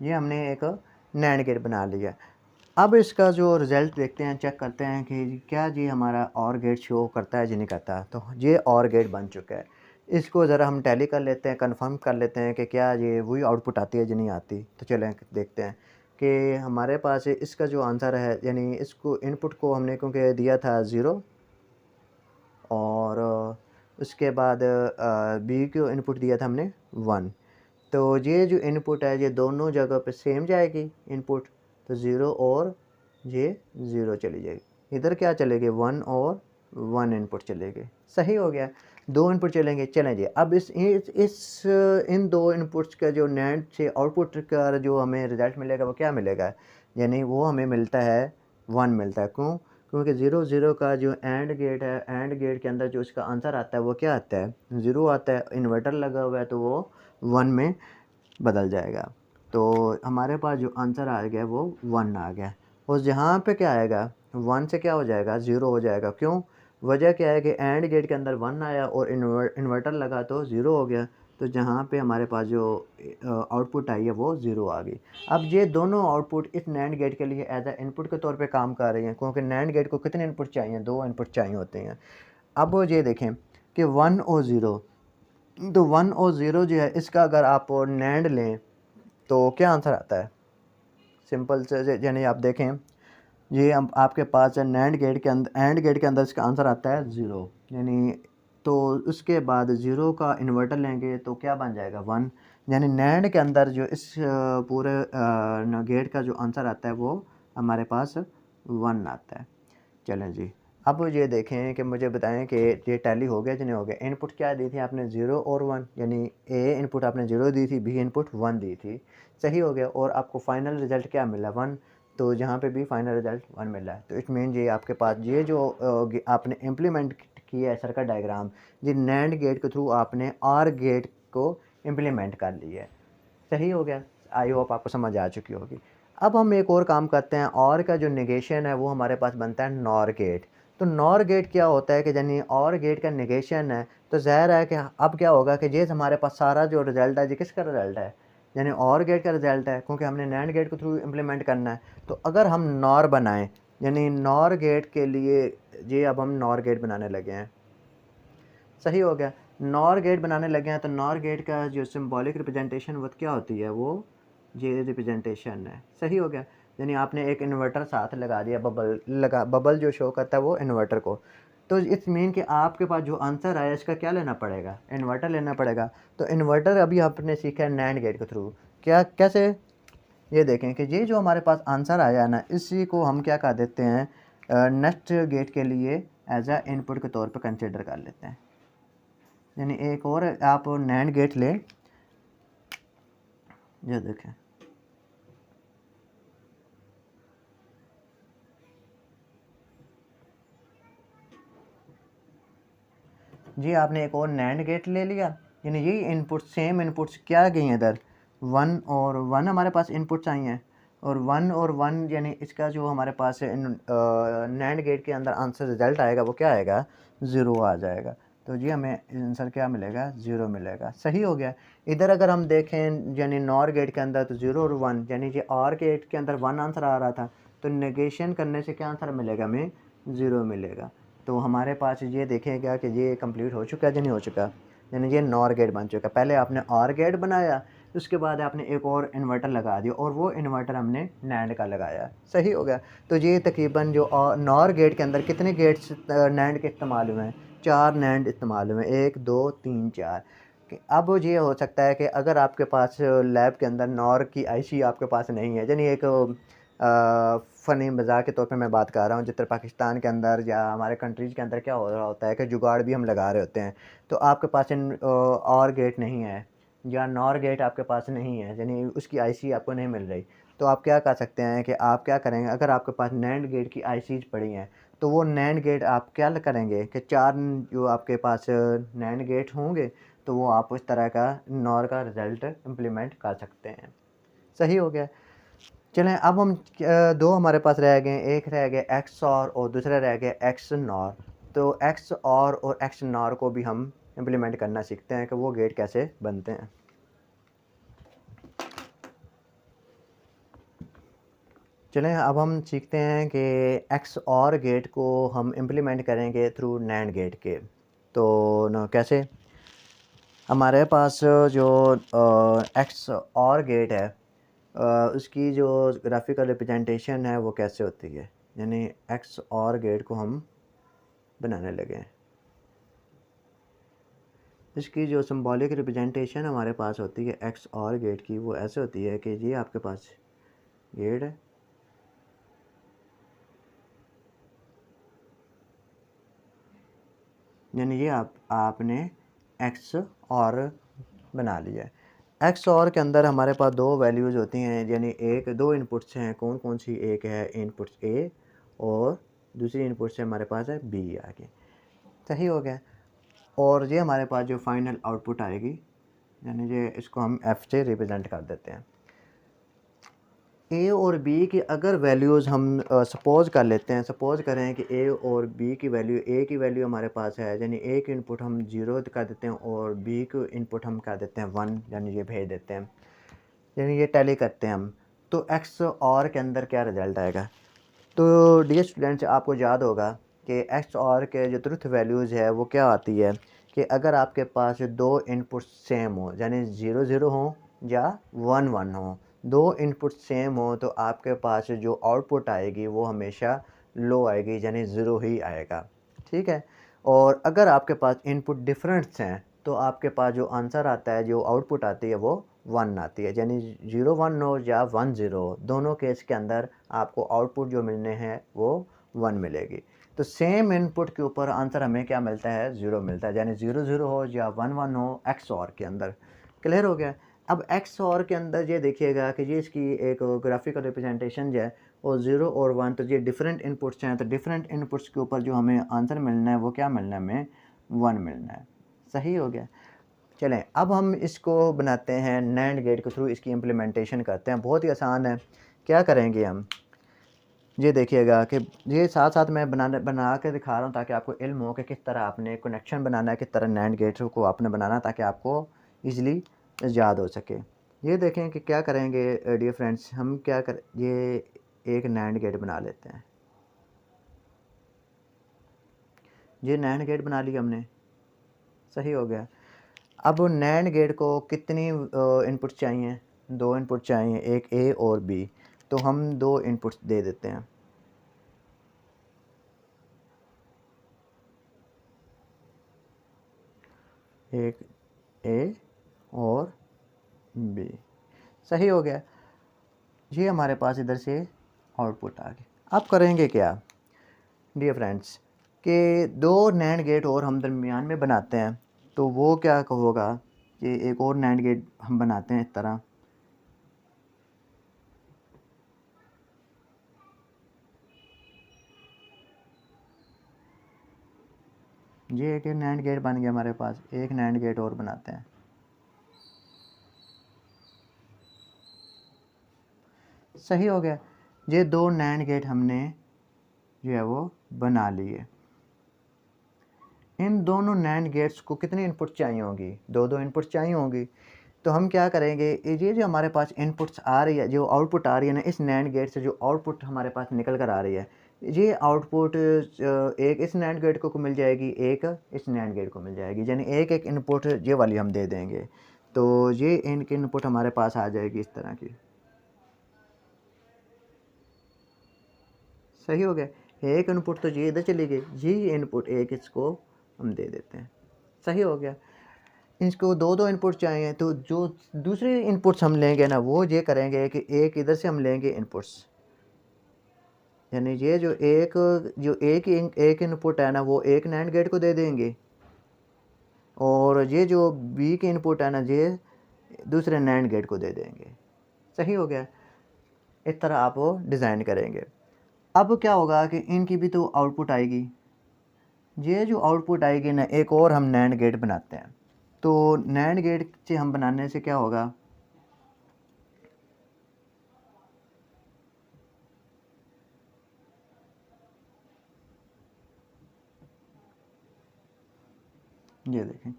ये हमने एक नैंड गेट बना लिया। अब इसका जो रिज़ल्ट देखते हैं, चेक करते हैं कि क्या जी हमारा और गेट शो करता है जी नहीं करता। तो ये और गेट बन चुका है, इसको ज़रा हम टैली कर लेते हैं, कंफर्म कर लेते हैं कि क्या ये वही आउटपुट आती है जी नहीं आती। तो चलें देखते हैं कि हमारे पास इसका जो आंसर है, यानी इसको इनपुट को हमने क्योंकि दिया था 0, और उसके बाद बी को इनपुट दिया था हमने 1। तो ये जो इनपुट है ये दोनों जगह पे सेम जाएगी इनपुट, तो 0 और ये 0 चली जाएगी। इधर क्या चलेगी, 1 और 1 इनपुट चलेगी। सही हो गया, 2 इनपुट चलेंगे। चलें जी, अब इन दो इनपुट्स का जो नैंड से आउटपुट का जो हमें रिज़ल्ट मिलेगा वो क्या मिलेगा, यानी वो हमें मिलता है 1 मिलता है। क्यों, क्योंकि 0 0 का जो एंड गेट है, एंड गेट के अंदर जो इसका आंसर आता है वो क्या आता है, 0 आता है। इन्वर्टर लगा हुआ है तो वो 1 में बदल जाएगा। तो हमारे पास जो आंसर आ गया वो 1 आ गया, और जहाँ पे क्या आएगा 1 से क्या हो जाएगा, 0 हो जाएगा। क्यों, वजह क्या है कि एंड गेट के अंदर 1 आया और इन्वर्टर लगा तो 0 हो गया। तो जहाँ पे हमारे पास जो आउटपुट आई है वो 0 आ गई। अब ये दोनों आउटपुट इस नैंड गेट के लिए एज ए इनपुट के तौर पे काम कर रही हैं, क्योंकि नैंड गेट को कितने इनपुट चाहिए, 2 इनपुट चाहिए होते हैं। अब ये देखें कि 1 और 0, तो 1 और 0 जो है इसका अगर आप नैंड लें तो क्या आंसर आता है, सिंपल से यानी आप देखें, ये अब आपके पास है नैंड गेट के अंदर, एंड गेट के अंदर इसका आंसर आता है 0, यानी तो उसके बाद 0 का इन्वर्टर लेंगे तो क्या बन जाएगा 1, यानी नैंड के अंदर जो इस पूरे गेट का जो आंसर आता है वो हमारे पास 1 आता है। चलें जी, अब ये देखें कि मुझे बताएं कि ये टैली हो गया कि नहीं हो गया। इनपुट क्या दी थी आपने, 0 और 1, यानी ए इनपुट आपने 0 दी थी, बी इनपुट 1 दी थी। सही हो गया, और आपको फाइनल रिज़ल्ट क्या मिला, 1। तो जहाँ पे भी फाइनल रिज़ल्ट 1 मिला है, तो इट मीन ये आपके पास ये जो आपने इम्प्लीमेंट किया है सर्किट डायग्राम, ये नैंड गेट के थ्रू आपने आर गेट को इम्प्लीमेंट कर लिया है। सही हो गया, आई होप आपको समझ आ चुकी होगी। अब हम एक और काम करते हैं, और का जो नेगेशन है वो हमारे पास बनता है नॉर गेट। तो नॉर गेट क्या होता है कि यानी और गेट का नेगेशन है, तो ज़ाहिर है कि अब क्या होगा कि ये हमारे पास सारा जो रिज़ल्ट है ये किसका रिज़ल्ट है, यानी और गेट का रिज़ल्ट है, क्योंकि हमने नैंड गेट के थ्रू इम्प्लीमेंट करना है। तो अगर हम नॉर बनाएं, यानी नॉर गेट के लिए ये अब हम नॉर गेट बनाने लगे हैं। सही हो गया, नॉर गेट बनाने लगे हैं, तो नॉर गेट का जो सिंबॉलिक रिप्रेजेंटेशन वो क्या होती है, वो ये रिप्रेजेंटेशन है। सही हो गया, यानी आपने एक इन्वर्टर साथ लगा दिया, बबल जो शो करता है वो इन्वर्टर को। तो इट्स मीन कि आपके पास जो आंसर आया इसका क्या लेना पड़ेगा, इन्वर्टर लेना पड़ेगा। तो इन्वर्टर अभी आपने सीखा है नैंड गेट के थ्रू, क्या कैसे, ये देखें कि ये जो हमारे पास आंसर आया है ना, इसी को हम क्या कर देते हैं नेक्स्ट गेट के लिए एज आ इनपुट के तौर पर कंसिडर कर लेते हैं। यानी एक और आप नैंड गेट लें, ये देखें, जी आपने एक और नैंड गेट ले लिया, यानी यही इनपुट सेम इनपुट्स क्या गई हैं इधर, 1 और 1 हमारे पास इनपुट्स आई हैं, और 1 और 1 यानी इसका जो हमारे पास नैंड गेट के अंदर आंसर रिज़ल्ट आएगा वो क्या आएगा, 0 आ जाएगा। तो जी हमें आंसर क्या मिलेगा, 0 मिलेगा। सही हो गया। इधर अगर हम देखें यानी नॉर गेट के अंदर तो 0 और 1, यानी कि आर गेट के अंदर 1 आंसर आ रहा था, तो नेगेशन करने से क्या आंसर मिलेगा, हमें 0 मिलेगा। तो हमारे पास ये देखेगा कि ये कंप्लीट हो चुका है या नहीं हो चुका, यानी ये नॉर गेट बन चुका है। पहले आपने और गेट बनाया, उसके बाद आपने एक और इन्वर्टर लगा दिया और वो इन्वर्टर हमने नैंड का लगाया। सही हो गया। तो ये तकरीबन जो नॉर गेट के अंदर कितने गेट्स नैंड के इस्तेमाल हुए हैं? 4 नैंड इस्तेमाल हुए हैं, 1 2 3 4। अब ये हो सकता है कि अगर आपके पास लैब के अंदर नॉर की आईसी आपके पास नहीं है, यानी एक फ़नी मज़ाक के तौर पे मैं बात कर रहा हूँ, जिस तरह पाकिस्तान के अंदर या हमारे कंट्रीज़ के अंदर क्या हो रहा होता है कि जुगाड़ भी हम लगा रहे होते हैं, तो आपके पास और गेट नहीं है या नॉर गेट आपके पास नहीं है, यानी उसकी आईसी आपको नहीं मिल रही, तो आप क्या कर सकते हैं कि आप क्या करेंगे, अगर आपके पास नैंड गेट की आईसीज पड़ी हैं तो वो नैंड गेट आप क्या करेंगे कि 4 जो आपके पास नैंड गेट होंगे तो वो आप उस तरह का नॉर का रिज़ल्ट इम्प्लीमेंट कर सकते हैं। सही हो गया। चलें अब हम दो हमारे पास रह गए, एक रह गया एक्स और दूसरा रह गया एक्स नॉर। तो एक्स और एक्स नॉर को भी हम इम्प्लीमेंट करना सीखते हैं कि वो गेट कैसे बनते हैं। चलें अब हम सीखते हैं कि एक्स और गेट को हम इम्प्लीमेंट करेंगे थ्रू नैंड गेट के। तो न कैसे, हमारे पास जो एक्स और गेट है उसकी जो ग्राफिकल रिप्रेजेंटेशन है वो कैसे होती है, यानी एक्स और गेट को हम बनाने लगे। इसकी जो सिंबॉलिक रिप्रेजेंटेशन हमारे पास होती है एक्स और गेट की, वो ऐसे होती है कि ये आपके पास गेट है, यानी ये आपने एक्स और बना लिया है। एक्स और के अंदर हमारे पास दो वैल्यूज़ होती हैं, यानी दो इनपुट्स हैं। कौन कौन सी? एक है इनपुट्स ए और दूसरी इनपुट से हमारे पास है बी आगे। सही हो गया। और ये हमारे पास जो फाइनल आउटपुट आएगी, यानी ये इसको हम एफ से रिप्रेजेंट कर देते हैं। ए और बी की अगर वैल्यूज़ हम सपोज़ कर लेते हैं, सपोज़ करें कि ए और बी की वैल्यू, ए की वैल्यू हमारे पास है, यानी ए की इनपुट हम 0 कर देते हैं और बी को इनपुट हम कर देते हैं 1, यानी ये भेज देते हैं, यानी ये टैली करते हैं हम। तो एक्स और के अंदर क्या रिज़ल्ट आएगा? तो डियर स्टूडेंट्स, आपको याद होगा कि एक्स और के जो ट्रुथ वैल्यूज़ है वो क्या आती है कि अगर आपके पास दो इनपुट सेम हो, यानी 0 0 हो या 1 1 हो, दो इनपुट सेम हो तो आपके पास जो आउटपुट आएगी वो हमेशा लो आएगी, यानी 0 ही आएगा। ठीक है। और अगर आपके पास इनपुट डिफरेंट्स हैं तो आपके पास जो आंसर आता है, जो आउटपुट आती है वो 1 आती है, यानी 0 1 हो या 1 0 हो, दोनों केस के अंदर आपको आउटपुट जो मिलने हैं वो 1 मिलेगी। तो सेम इनपुट के ऊपर आंसर हमें क्या मिलता है? 0 मिलता है, यानी 0 0 हो या 1 1 हो एक्स और के अंदर। क्लियर हो गया। अब एक्स और के अंदर ये देखिएगा कि ये इसकी एक ग्राफिकल रिप्रेजेंटेशन जो है वो 0 और 1, तो ये डिफरेंट इनपुट्स हैं, तो डिफरेंट इनपुट्स के ऊपर जो हमें आंसर मिलना है वो क्या मिलना है? हमें 1 मिलना है। सही हो गया। चलें अब हम इसको बनाते हैं नैंड गेट के थ्रू, इसकी इम्प्लीमेंटेशन करते हैं। बहुत ही आसान है। क्या करेंगे हम, ये देखिएगा कि ये साथ साथ मैं बना के दिखा रहा हूँ ताकि आपको इल्म हो कि किस तरह आपने कनेक्शन बनाना है, किस तरह नैंड गेट को आपने बनाना, ताकि आपको ईज़िली याद हो सके। ये देखें कि क्या करेंगे डियर फ्रेंड्स, हम क्या कर, ये एक नैंड गेट बना लेते हैं। ये नैंड गेट बना लिया हमने। सही हो गया। अब नैंड गेट को कितनी इनपुट चाहिए? 2 इनपुट चाहिए, एक ए और बी। तो हम 2 इनपुट्स दे देते हैं, एक ए और बी। सही हो गया। ये हमारे पास इधर से आउटपुट आ गया। अब करेंगे क्या डियर फ्रेंड्स कि 2 नैंड गेट और हम दरमियान में बनाते हैं। तो वो क्या होगा कि एक और नैंड गेट हम बनाते हैं इस तरह। ये एक नैंड गेट बन गया हमारे पास, एक नैंड गेट और बनाते हैं। सही हो गया। ये 2 नैंड गेट हमने जो है वो बना लिए। इन दोनों नैंड गेट्स को कितनी इनपुट चाहिए होगी? 2 इनपुट चाहिए होगी। तो हम क्या करेंगे, ये जो हमारे पास इनपुट्स आ रही है, जो आउटपुट आ रही है ना, इस नैंड गेट से जो आउटपुट हमारे पास निकल कर आ रही है, ये आउटपुट एक इस नैंड गेट को मिल जाएगी, एक इस नैंड गेट को मिल जाएगी, यानी एक एक इनपुट ये वाली हम दे देंगे। तो ये इनकी इनपुट हमारे पास आ जाएगी इस तरह की। सही हो गया। एक इनपुट तो ये इधर चली गई, यही इनपुट एक इसको हम दे देते हैं। सही हो गया। इसको दो दो इनपुट चाहिए, तो जो दूसरे इनपुट्स हम लेंगे ना वो ये करेंगे कि एक इधर से हम लेंगे इनपुट्स, यानी ये जो एक इनपुट है ना वो एक नैंड गेट को दे देंगे, और ये जो बी की इनपुट है ना ये दूसरे नैंड गेट को दे देंगे। सही हो गया। इस तरह आप वो डिज़ाइन करेंगे। अब क्या होगा कि इनकी भी तो आउटपुट आएगी, ये जो आउटपुट आएगी ना एक और हम नैंड गेट बनाते हैं। तो नैंड गेट से हम बनाने से क्या होगा, ये देखें।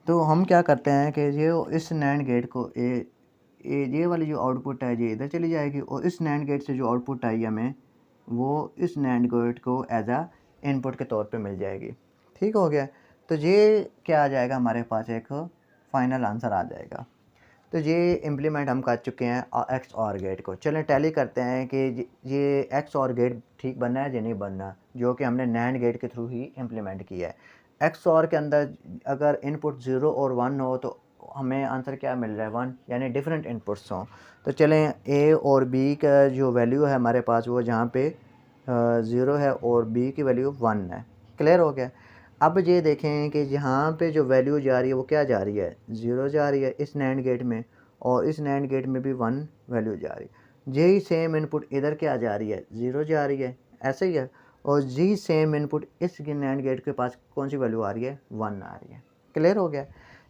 तो हम क्या करते हैं कि ये इस नैंड गेट को ये वाली जो आउटपुट है ये इधर चली जाएगी, और इस नैंड गेट से जो आउटपुट आई हमें वो इस नैंड गेट को एज आ इनपुट के तौर पे मिल जाएगी। ठीक हो गया। तो ये क्या आ जाएगा, हमारे पास एक फाइनल आंसर आ जाएगा। तो ये इम्प्लीमेंट हम कर चुके हैं एक्स और गेट को। चलें टैली करते हैं कि ये एक्स और गेट ठीक बनना है या नहीं बनना, जो कि हमने नैंड गेट के थ्रू ही इम्प्लीमेंट किया है। एक्स और के अंदर अगर इनपुट 0 और 1 हो तो हमें आंसर क्या मिल रहा है, 1, यानी डिफरेंट इनपुट्स हों। तो चलें ए और बी का जो वैल्यू है हमारे पास वो जहाँ पे 0 है और बी की वैल्यू 1 है। क्लियर हो गया। अब ये देखें कि यहाँ पे जो वैल्यू जा रही है वो क्या जा रही है, 0 जा रही है इस नैंड गेट में, और इस नैंड गेट में भी 1 वैल्यू जा रही है। यही सेम इनपुट इधर क्या जा रही है, 0 जा रही है, ऐसे ही है। और जी सेम इनपुट इस नैंड गेट के पास कौन सी वैल्यू आ रही है, 1 आ रही है। क्लियर हो गया।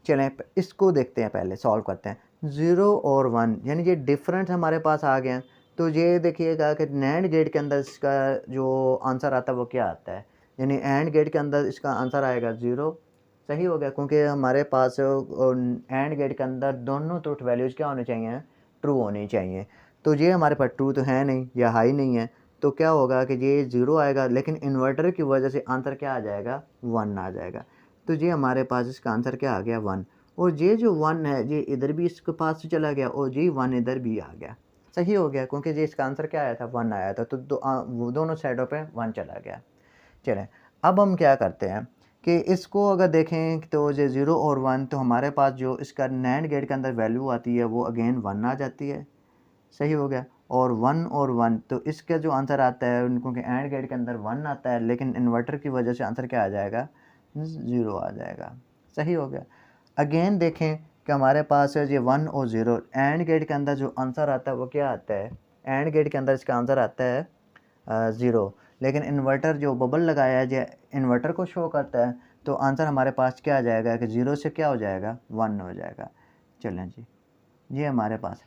चलें इसको देखते हैं, पहले सॉल्व करते हैं। 0 और 1 यानी ये डिफरेंट हमारे पास आ गए हैं। तो ये देखिएगा कि नैंड गेट के अंदर इसका जो आंसर आता है वो क्या आता है, यानी एंड गेट के अंदर इसका आंसर आएगा 0। सही हो गया, क्योंकि हमारे पास एंड गेट के अंदर दोनों ट्रुथ वैल्यूज़ क्या होनी चाहिए, ट्रू होनी चाहिए। तो ये हमारे पास ट्रू तो है नहीं या हाई नहीं है, तो क्या होगा कि ये 0 आएगा, लेकिन इन्वर्टर की वजह से आंसर क्या आ जाएगा, 1 आ जाएगा। तो ये हमारे पास इसका आंसर क्या आ गया, 1। और ये जो 1 है ये इधर भी इसके पास से चला गया, और ये 1 इधर भी आ गया। सही हो गया, क्योंकि ये इसका आंसर क्या आया था, 1 आया था। तो वो दोनों साइडों पे 1 चला गया। चलें अब हम क्या करते हैं कि इसको अगर देखें तो ये 0 और 1, तो हमारे पास जो इसका नैंड गेट के अंदर वैल्यू आती है वो अगेन 1 आ जाती है। सही हो गया। और 1 और 1 तो इसका जो आंसर आता है, क्योंकि एंड गेट के अंदर 1 आता है, लेकिन इन्वर्टर की वजह से आंसर क्या आ जाएगा, 0 आ जाएगा। सही हो गया। अगेन देखें कि हमारे पास ये 1 और 0, एंड गेट के अंदर जो आंसर आता है वो क्या आता है, एंड गेट के अंदर इसका आंसर आता है 0, लेकिन इन्वर्टर जो बबल लगाया है जो इन्वर्टर को शो करता है, तो आंसर हमारे पास क्या आ जाएगा कि 0 से क्या हो जाएगा, 1 हो जाएगा। चलें जी, ये हमारे पास।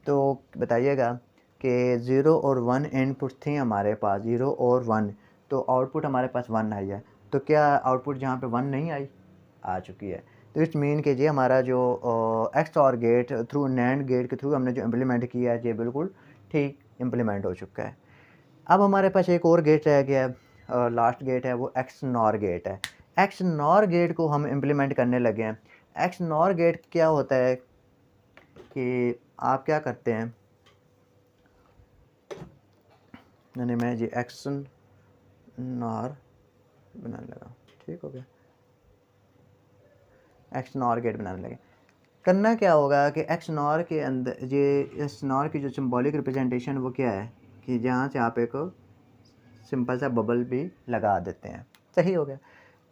तो बताइएगा कि 0 और 1 इनपुट थी हमारे पास, 0 और 1, तो आउटपुट हमारे पास 1 आई है। तो क्या आउटपुट जहाँ पे 1 नहीं आई, आ चुकी है। तो इट्स मीन कि ये हमारा जो एक्स और गेट थ्रू नैंड गेट के थ्रू हमने जो इम्प्लीमेंट किया है ये बिल्कुल ठीक इम्प्लीमेंट हो चुका है। अब हमारे पास एक और गेट रह गया है, लास्ट गेट है, वो एक्स नॉर गेट है। एक्स नॉर गेट को हम इम्प्लीमेंट करने लगे हैं। एक्स नॉर गेट क्या होता है कि आप क्या करते हैं, यानी मैं जी एक्स नॉर बनाने लगा। ठीक हो गया, एक्स नॉर गेट बनाने लगे। करना क्या होगा कि एक्स नॉर के अंदर ये एक्स नॉर की जो सिंबॉलिक रिप्रेजेंटेशन वो क्या है कि जहाँ से आप एक सिंपल सा बबल भी लगा देते हैं। सही हो गया।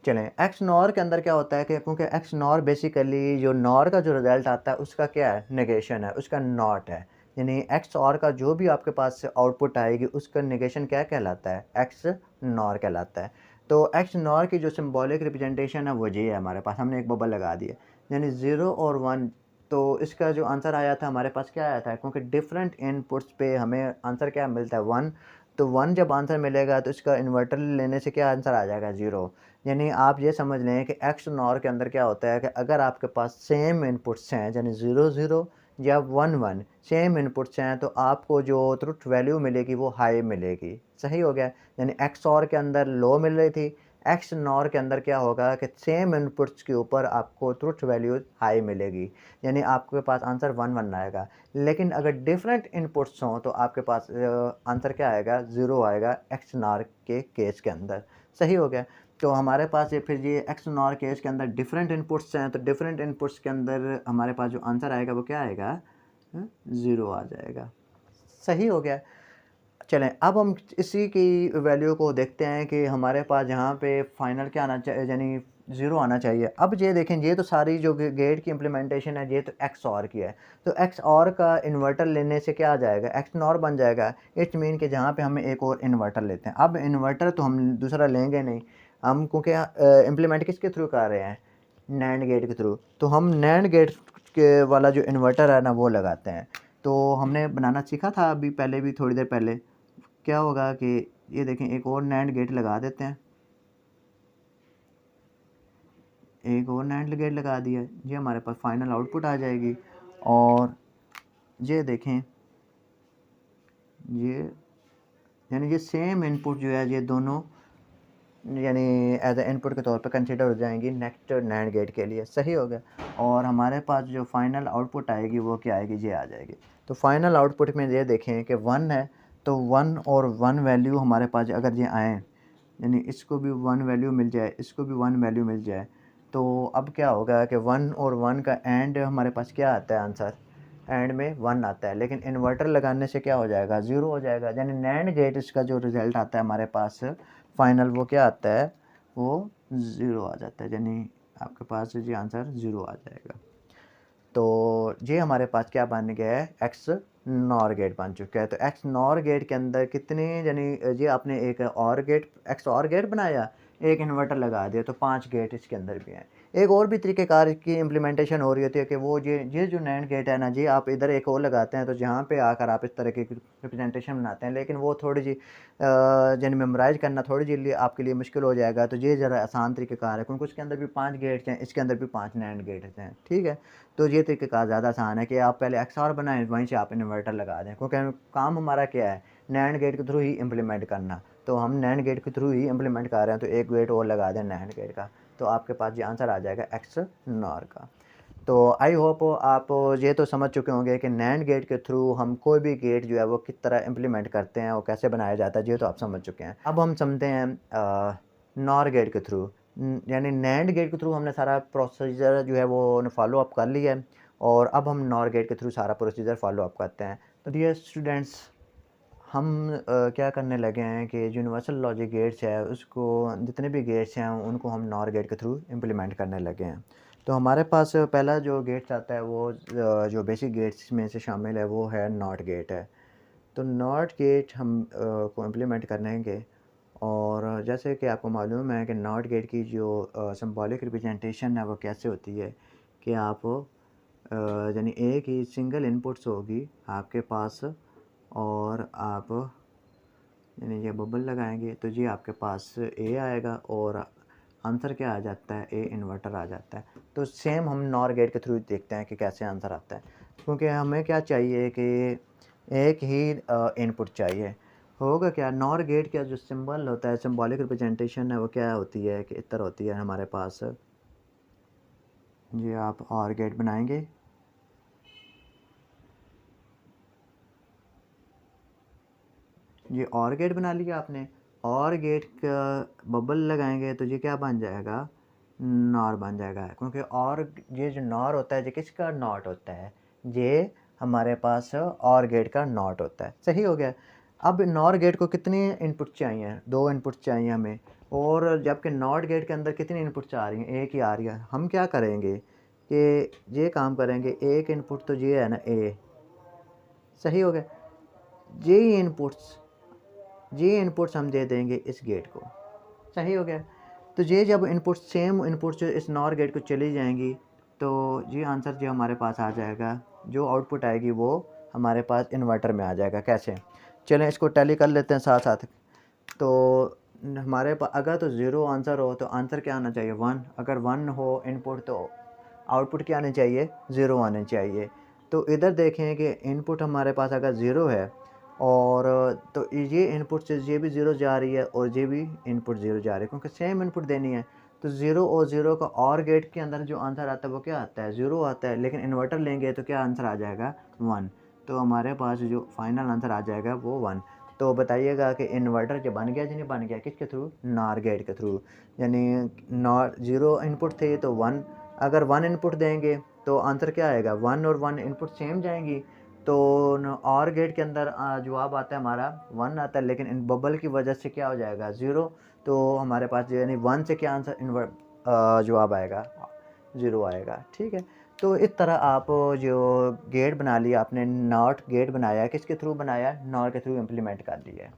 चलें एक्स नॉर के अंदर क्या होता है कि क्योंकि एक्स नॉर बेसिकली जो नॉर का जो रिज़ल्ट आता है उसका क्या है, नेगेशन है, उसका नॉट है। यानी एक्स और का जो भी आपके पास आउटपुट आएगी उसका नेगेशन क्या कहलाता है, एक्स नॉर कहलाता है। तो एक्स नॉर की जो सिंबॉलिक रिप्रेजेंटेशन है वो ये है हमारे पास, हमने एक बबल लगा दिया, यानी 0 और 1। तो इसका जो आंसर आया था हमारे पास क्या आया था, क्योंकि डिफरेंट इनपुट्स पे हमें आंसर क्या मिलता है, 1। तो 1 जब आंसर मिलेगा तो इसका इन्वर्टर लेने से क्या आंसर आ जाएगा, 0। यानी आप ये समझ लें कि एक्स नॉर के अंदर क्या होता है कि अगर आपके पास सेम इनपुट्स हैं, यानी 0 0 या 1 1 सेम इनपुट्स हैं, तो आपको जो ट्रुथ वैल्यू मिलेगी वो हाई मिलेगी। सही हो गया। यानी एक्स और के अंदर लो मिल रही थी, एक्स नॉर के अंदर क्या होगा कि सेम इनपुट्स के ऊपर आपको ट्रुथ वैल्यू हाई मिलेगी, यानी आपके पास आंसर 1 1 आएगा। लेकिन अगर डिफरेंट इनपुट्स हों तो आपके पास आंसर क्या आएगा, 0 आएगा एक्स नॉर के केस के अंदर। सही हो गया। तो हमारे पास ये एक्स नॉर केस के अंदर डिफरेंट इनपुट्स हैं, तो डिफरेंट इनपुट्स के अंदर हमारे पास जो आंसर आएगा वो क्या आएगा, 0 आ जाएगा। सही हो गया। चलें अब हम इसी की वैल्यू को देखते हैं कि हमारे पास यहाँ पे फाइनल क्या आना चाहिए, यानी 0 आना चाहिए। अब ये देखें, ये तो सारी जो गेट की इम्प्लीमेंटेशन है ये तो एक्स और की है, तो एक्स और का इन्वर्टर लेने से क्या आ जाएगा, एक्स नॉर बन जाएगा। इट्स मीन कि जहाँ पे हमें एक और इन्वर्टर लेते हैं। अब इन्वर्टर तो हम दूसरा लेंगे नहीं, हम क्योंकि इम्प्लीमेंट किसके थ्रू कर रहे हैं, नैंड गेट के थ्रू, तो हम नैंड गेट के वाला जो इन्वर्टर है ना वो लगाते हैं। तो हमने बनाना सीखा था अभी पहले भी, थोड़ी देर पहले। क्या होगा कि ये देखें, एक और नैंड गेट लगा देते हैं, एक और नैंड गेट लगा दिया, ये हमारे पास फाइनल आउटपुट आ जाएगी। और ये देखें, ये यानी ये सेम इनपुट जो है ये दोनों यानी एज ए इनपुट के तौर पे कंसिडर हो जाएंगी नेक्स्ट नैंड गेट के लिए। सही हो गया। और हमारे पास जो फाइनल आउटपुट आएगी वो क्या आएगी, ये आ जाएगी। तो फाइनल आउटपुट में ये देखें कि 1 है, तो 1 और 1 वैल्यू हमारे पास अगर ये आएँ, यानी इसको भी 1 वैल्यू मिल जाए, इसको भी 1 वैल्यू मिल जाए, तो अब क्या होगा कि 1 और 1 का एंड हमारे पास क्या आता है, आंसर एंड में 1 आता है। लेकिन इन्वर्टर लगाने से क्या हो जाएगा, 0 हो जाएगा। यानी नैंड गेट इसका जो रिज़ल्ट आता है हमारे पास फाइनल, वो क्या आता है, वो 0 आ जाता है। यानी आपके पास ये आंसर 0 आ जाएगा। तो ये हमारे पास क्या बन गया है, एक्स नॉर गेट बन चुका है। तो एक्स नॉर गेट के अंदर कितने, यानी ये आपने एक और गेट, एक्स और गेट बनाया, एक इन्वर्टर लगा दिया, तो 5 गेट इसके अंदर भी हैं। एक और भी तरीक़ेकार की इम्प्लीमेंटेशन हो रही होती है कि वो ये जो नैंड गेट है ना जी, आप इधर एक और लगाते हैं, तो जहाँ पे आकर आप इस तरह की रिप्रेजेंटेशन बनाते हैं, लेकिन वो थोड़ी जी यानी मेमोराइज़ करना थोड़ी जी लिए आपके लिए मुश्किल हो जाएगा। तो ये ज़रा आसान तरीक़ेकार है, क्योंकि उसके अंदर भी 5 गेट्स हैं, इसके अंदर भी 5 नैंड गेट्स हैं। ठीक है। तो ये तरीक़ेकार ज़्यादा आसान है कि आप पहले एक्स और बनाएं, वहीं से आप इन्वर्टर लगा दें, क्योंकि काम हमारा क्या है, नैंड गेट के थ्रू ही इम्प्लीमेंट करना। तो हम नैंड गेट के थ्रू ही इम्प्लीमेंट कर रहे हैं, तो एक गेट और लगा दें नैंड गेट का, तो आपके पास ये आंसर आ जाएगा एक्स नॉर का। तो आई होप आप ये तो समझ चुके होंगे कि नैंड गेट के थ्रू हम कोई भी गेट जो है वो किस तरह इम्प्लीमेंट करते हैं और कैसे बनाया जाता है, ये तो आप समझ चुके हैं। अब हम समझते हैं नॉर गेट के थ्रू, यानी नैंड गेट के थ्रू हमने सारा प्रोसीजर जो है वो फॉलो अप कर लिया है, और अब हम नॉर गेट के थ्रू सारा प्रोसीजर फॉलो अप करते हैं। तो डियर स्टूडेंट्स, हम क्या करने लगे हैं कि यूनिवर्सल लॉजिक गेट्स है उसको, जितने भी गेट्स हैं उनको हम नॉर गेट के थ्रू इम्प्लीमेंट करने लगे हैं। तो हमारे पास पहला जो गेट्स आता है वो जो बेसिक गेट्स में से शामिल है वो है नॉट गेट है। तो नॉट गेट हम को इम्प्लीमेंट करेंगे, और जैसे कि आपको मालूम है कि नॉट गेट की जो सिंबॉलिक रिप्रेजेंटेशन है वो कैसे होती है कि आप यानी एक ही सिंगल इनपुट्स होगी आपके पास, और आप यानी ये बबल लगाएंगे तो जी आपके पास ए आएगा, और आंसर क्या आ जाता है, ए इन्वर्टर आ जाता है। तो सेम हम नॉर गेट के थ्रू देखते हैं कि कैसे आंसर आता है, क्योंकि हमें क्या चाहिए कि एक ही इनपुट चाहिए। होगा क्या, नॉर गेट का जो सिंबल होता है, सिंबॉलिक रिप्रेजेंटेशन है वो क्या होती है कि इस तरह होती है हमारे पास। ये आप और गेट बनाएंगे, ये और गेट बना लिया आपने, और गेट का बबल लगाएंगे तो ये क्या बन जाएगा, नॉर बन जाएगा। क्योंकि और ये जो नॉर होता है ये किसका नॉट होता है, ये हमारे पास और गेट का नॉट होता है। सही हो गया। अब नॉर गेट को कितनी इनपुट चाहिए, 2 इनपुट चाहिए हमें, और जबकि नॉट गेट के अंदर कितनी इनपुट्स आ रही हैं, एक ही आ रही है। हम क्या करेंगे कि ये काम करेंगे, एक इनपुट तो ये है ना ए, सही हो गया, ये इनपुट्स हम दे देंगे इस गेट को। सही हो गया। तो ये जब इनपुट सेम इनपुट जो इस नॉर गेट को चली जाएंगी, तो ये आंसर जो हमारे पास आ जाएगा, जो आउटपुट आएगी वो हमारे पास इन्वर्टर में आ जाएगा। कैसे, चलें इसको टैली कर लेते हैं साथ साथ। तो हमारे पास अगर तो 0 आंसर हो तो आंसर क्या आना चाहिए, 1। अगर 1 हो इनपुट तो आउटपुट क्या आने चाहिए, 0 आने चाहिए। तो इधर देखें कि इनपुट हमारे पास अगर 0 है और तो ये इनपुट से ये भी ज़ीरो जा रही है और ये भी इनपुट ज़ीरो जा रही है, क्योंकि सेम इनपुट देनी है। तो ज़ीरो और ज़ीरो का और गेट के अंदर जो आंसर आता है वो क्या आता है, ज़ीरो आता है। लेकिन इन्वर्टर लेंगे तो क्या आंसर आ जाएगा, 1। तो हमारे पास जो फाइनल आंसर आ जाएगा वो 1। तो बताइएगा कि इन्वर्टर जो बन गया, नहीं बन गया, किसके थ्रू, नॉर गेट के थ्रू। यानी नॉर ज़ीरो इनपुट थे तो 1, अगर 1 इनपुट देंगे तो आंसर क्या आएगा, 1 और 1 इनपुट सेम जाएंगी। तो और गेट के अंदर जवाब आता है हमारा 1 आता है, लेकिन इन बबल की वजह से क्या हो जाएगा, 0। तो हमारे पास यानी 1 से क्या आंसर जवाब आएगा, 0 आएगा। ठीक है। तो इस तरह आप जो गेट बना लिया आपने, नॉट गेट बनाया, किसके थ्रू बनाया, नॉर के थ्रू इम्प्लीमेंट कर दिया है।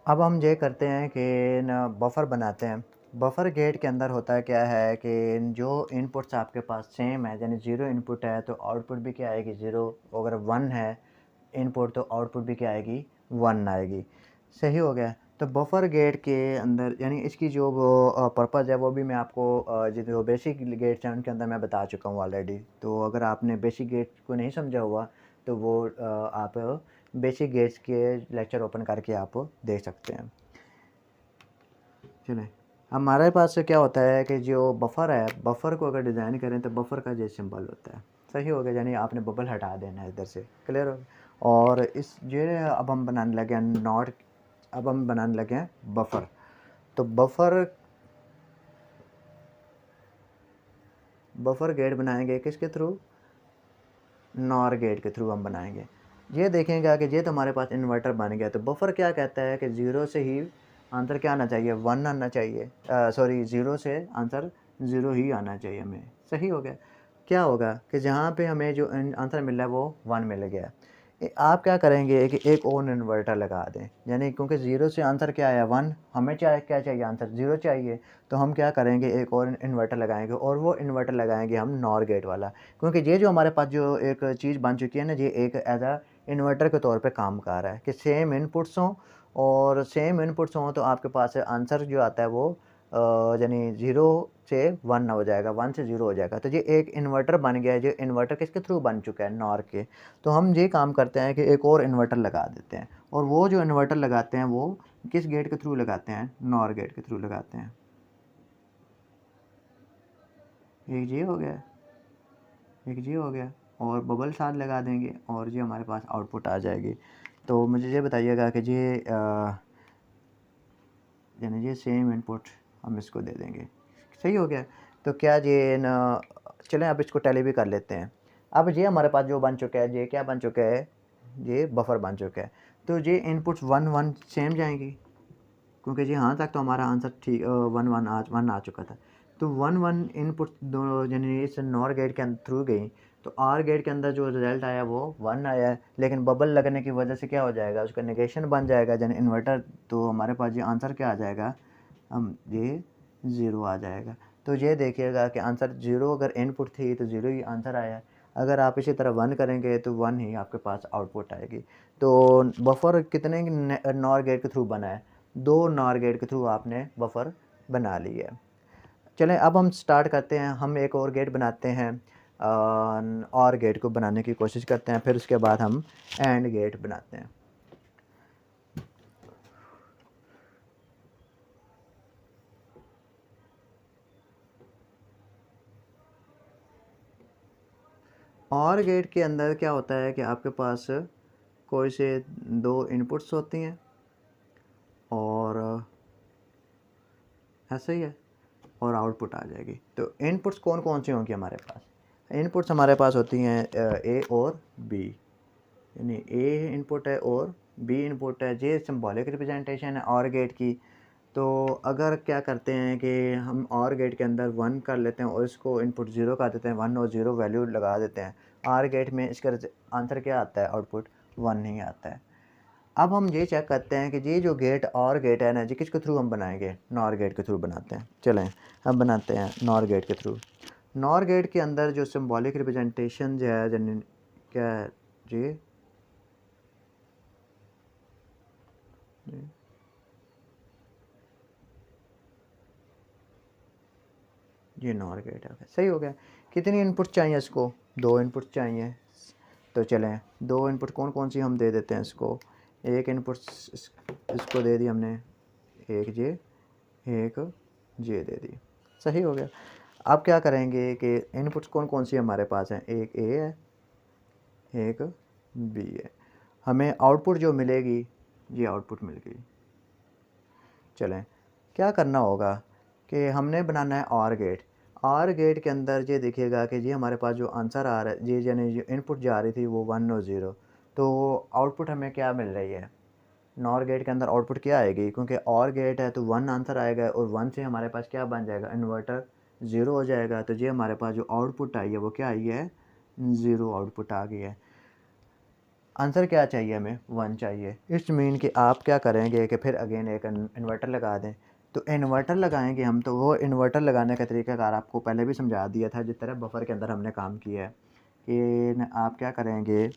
अब हम ये करते हैं कि न बफ़र बनाते हैं। बफ़र गेट के अंदर होता है क्या है कि जो इनपुट्स आपके पास सेम है, यानी ज़ीरो इनपुट है तो आउटपुट भी क्या आएगी, ज़ीरो। अगर 1 है इनपुट तो आउटपुट भी क्या आएगी, 1 आएगी। सही हो गया। तो बफ़र गेट के अंदर यानी इसकी जो वो पर्पज़ है वो भी मैं आपको जो बेसिक गेट्स हैं उनके अंदर मैं बता चुका हूँ ऑलरेडी। तो अगर आपने बेसिक गेट को नहीं समझा हुआ तो वो आप बेसिक गेट्स के लेक्चर ओपन करके आप देख सकते हैं। चलें, हमारे पास क्या होता है कि जो बफ़र है, बफ़र को अगर डिज़ाइन करें तो बफ़र का ये सिंबल होता है। सही हो गया, यानी आपने बबल हटा देना है इधर से, क्लियर हो गया। और इस ये अब हम बनाने लगे हैं नॉट, अब हम बनाने लगे हैं बफ़र। तो बफ़र गेट बनाएंगे किसके थ्रू, नॉर गेट के थ्रू हम बनाएंगे। ये देखेंगे कि ये तो हमारे पास इन्वर्टर बन गया। तो बफ़र क्या कहता है कि ज़ीरो से ही आंसर क्या आना चाहिए, 1 आना चाहिए, सॉरी ज़ीरो से आंसर 0 ही आना चाहिए हमें। सही हो गया। क्या होगा कि जहाँ पे हमें जो आंसर मिल रहा है वो 1 मिल गया। आप क्या करेंगे कि एक और इन्वर्टर लगा दें, यानी क्योंकि ज़ीरो से आंसर क्या आया, 1, हमें क्या चाहिए, आंसर 0 चाहिए। तो हम क्या करेंगे, एक और इन्वर्टर लगाएंगे, और वो इन्वर्टर लगाएंगे हम नॉर गेट वाला। क्योंकि ये जो हमारे पास जो एक चीज़ बन चुकी है ना, ये एक एज आ इन्वर्टर के तौर पे काम कर रहा है कि सेम इनपुट्स हों, और सेम इनपुट्स हों तो आपके पास आंसर जो आता है वो यानी 0 से 1 हो जाएगा, 1 से 0 हो जाएगा। तो ये एक इन्वर्टर बन गया है। जो इन्वर्टर किसके थ्रू बन चुका है, नॉर के। तो हम ये काम करते हैं कि एक और इन्वर्टर लगा देते हैं, और वो जो इन्वर्टर लगाते हैं वो किस गेट के थ्रू लगाते हैं, नॉर गेट के थ्रू लगाते हैं। एक ये हो गया, एक ये हो गया, और बबल साथ लगा देंगे और ये हमारे पास आउटपुट आ जाएगी। तो मुझे ये बताइएगा कि ये यानी ये सेम इनपुट हम इसको दे देंगे। सही हो गया। तो क्या ये न, चलें अब इसको टैली भी कर लेते हैं। अब ये हमारे पास जो बन चुका है, ये क्या बन चुका है, ये बफर बन चुका है। तो ये इनपुट्स 1 1 सेम जाएंगी, क्योंकि जी यहाँ तक तो हमारा आंसर ठीक 1 आ चुका था। तो 1 1 इनपुट दोनों यानी इस नॉर गेट के थ्रू गई। तो आर गेट के अंदर जो रिज़ल्ट आया वो 1 आया है, लेकिन बबल लगने की वजह से क्या हो जाएगा, उसका नेगेशन बन जाएगा यानी इन्वर्टर। तो हमारे पास ये आंसर क्या आ जाएगा, हम ये 0 आ जाएगा। तो ये देखिएगा कि आंसर 0 अगर इनपुट थी तो 0 ही आंसर आया। अगर आप इसी तरह 1 करेंगे तो 1 ही आपके पास आउटपुट आएगी। तो बफर कितने नॉर गेट के थ्रू बना है, 2 नॉर गेट के थ्रू आपने बफर बना ली है। चलें अब हम स्टार्ट करते हैं, हम एक और गेट बनाते हैं, और गेट को बनाने की कोशिश करते हैं, फिर उसके बाद हम एंड गेट बनाते हैं। और गेट के अंदर क्या होता है कि आपके पास कोई से 2 इनपुट्स होती हैं, और ऐसा ही है, और आउटपुट आ जाएगी। तो इनपुट्स कौन कौन सी होंगी हमारे पास, इनपुट्स हमारे पास होती हैं ए और बी, यानी ए इनपुट है और बी इनपुट है। ये सिंबॉलिक रिप्रेजेंटेशन है और गेट की। तो अगर क्या करते हैं कि हम और गेट के अंदर 1 कर लेते हैं और इसको इनपुट 0 कर देते हैं, 1 और 0 वैल्यू लगा देते हैं आर गेट में, इसका आंसर क्या आता है, आउटपुट 1 नहीं आता है। अब हम ये चेक करते हैं कि ये जो गेट और गेट है ना, जी किसके थ्रू हम बनाएंगे, नॉर गेट के थ्रू बनाते हैं। चलें हम बनाते हैं नॉर गेट के थ्रू। नॉर गेट के अंदर जो सिंबॉलिक रिप्रेजेंटेशन जो है क्या है जी, ये नॉर गेट है। सही हो गया। कितनी इनपुट चाहिए इसको, 2 इनपुट चाहिए। तो चलें दो इनपुट कौन कौन सी हम दे देते हैं इसको। एक इनपुट इसको दे दी हमने, एक जे दे दी, सही हो गया। अब क्या करेंगे कि इनपुट्स कौन कौन सी हमारे पास हैं, एक ए है एक बी है। हमें आउटपुट जो मिलेगी ये आउटपुट मिल गई। चलें क्या करना होगा कि हमने बनाना है ऑर गेट। ऑर गेट के अंदर ये देखिएगा कि ये हमारे पास जो आंसर आ रहा है, ये यानी जो इनपुट जा रही थी वो 1 और 0, तो आउटपुट हमें क्या मिल रही है। नॉर गेट के अंदर आउटपुट क्या आएगी, क्योंकि और गेट है तो 1 आंसर आएगा और 1 से हमारे पास क्या बन जाएगा, इन्वर्टर 0 हो जाएगा। तो ये हमारे पास जो आउटपुट आई है वो क्या आई है, 0 आउटपुट आ गई है। आंसर क्या चाहिए हमें, 1 चाहिए। इट्स मीन कि आप क्या करेंगे कि फिर अगेन एक इन्वर्टर लगा दें। तो इन्वर्टर लगाएंगे हम, तो वो इन्वर्टर लगाने का तरीक़ाकार आपको पहले भी समझा दिया था जिस तरह बफर के अंदर हमने काम किया है कि आप क्या करेंगे,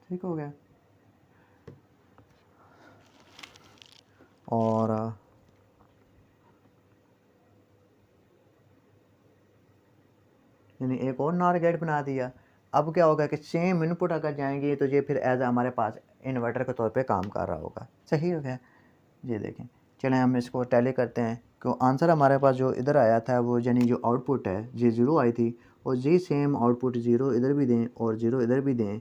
ठीक हो गया। और यानी एक और नॉर गेट बना दिया। अब क्या होगा कि सेम इनपुट अगर जाएंगे तो ये फिर एज हमारे पास इन्वर्टर के तौर पे काम कर रहा होगा, सही हो गया। ये देखें, चलें हम इसको टैली करते हैं कि आंसर हमारे पास जो इधर आया था वो यानी जो आउटपुट है ये 0 आई थी, और ये सेम आउटपुट 0 इधर भी दें और 0 इधर भी दें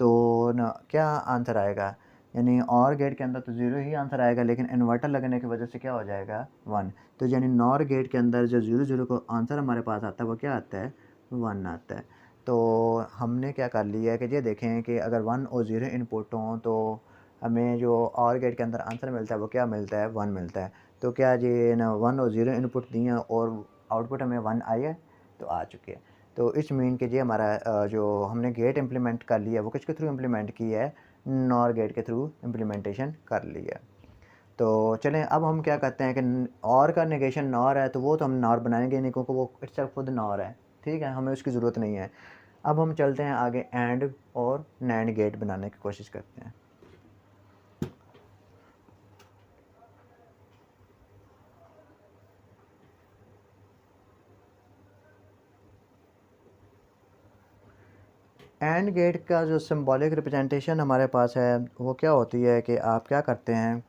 तो ना क्या आंसर आएगा, यानी और गेट के अंदर तो 0 ही आंसर आएगा, लेकिन इन्वर्टर लगने की वजह से क्या हो जाएगा 1। तो यानी नॉर गेट के अंदर जो 0 को आंसर हमारे पास आता है वो क्या आता है, 1 आता है। तो हमने क्या कर लिया है कि ये देखें कि अगर 1 और 0 इनपुट हों तो हमें जो और गेट के अंदर आंसर मिलता है वो क्या मिलता है, 1 मिलता है। तो क्या ये ना 1 और 0 इनपुट दिए और आउटपुट हमें 1 आई है, तो आ चुकी है। तो इस मीन के ये हमारा जो हमने गेट इम्प्लीमेंट कर लिया वो किसके थ्रू इम्प्लीमेंट की है, नॉर गेट के थ्रू इम्प्लीमेंटेशन कर लिया। तो चलें अब हम क्या करते हैं कि और का नेगेशन नॉर है तो वो तो हम नॉर बनाएंगे नहीं, क्योंकि वो इट्सेल्फ खुद नॉर है, ठीक है, हमें उसकी ज़रूरत नहीं है। अब हम चलते हैं आगे एंड और नैंड गेट बनाने की कोशिश करते हैं। एंड गेट का जो सिंबॉलिक रिप्रेजेंटेशन हमारे पास है वो क्या होती है कि आप क्या करते हैं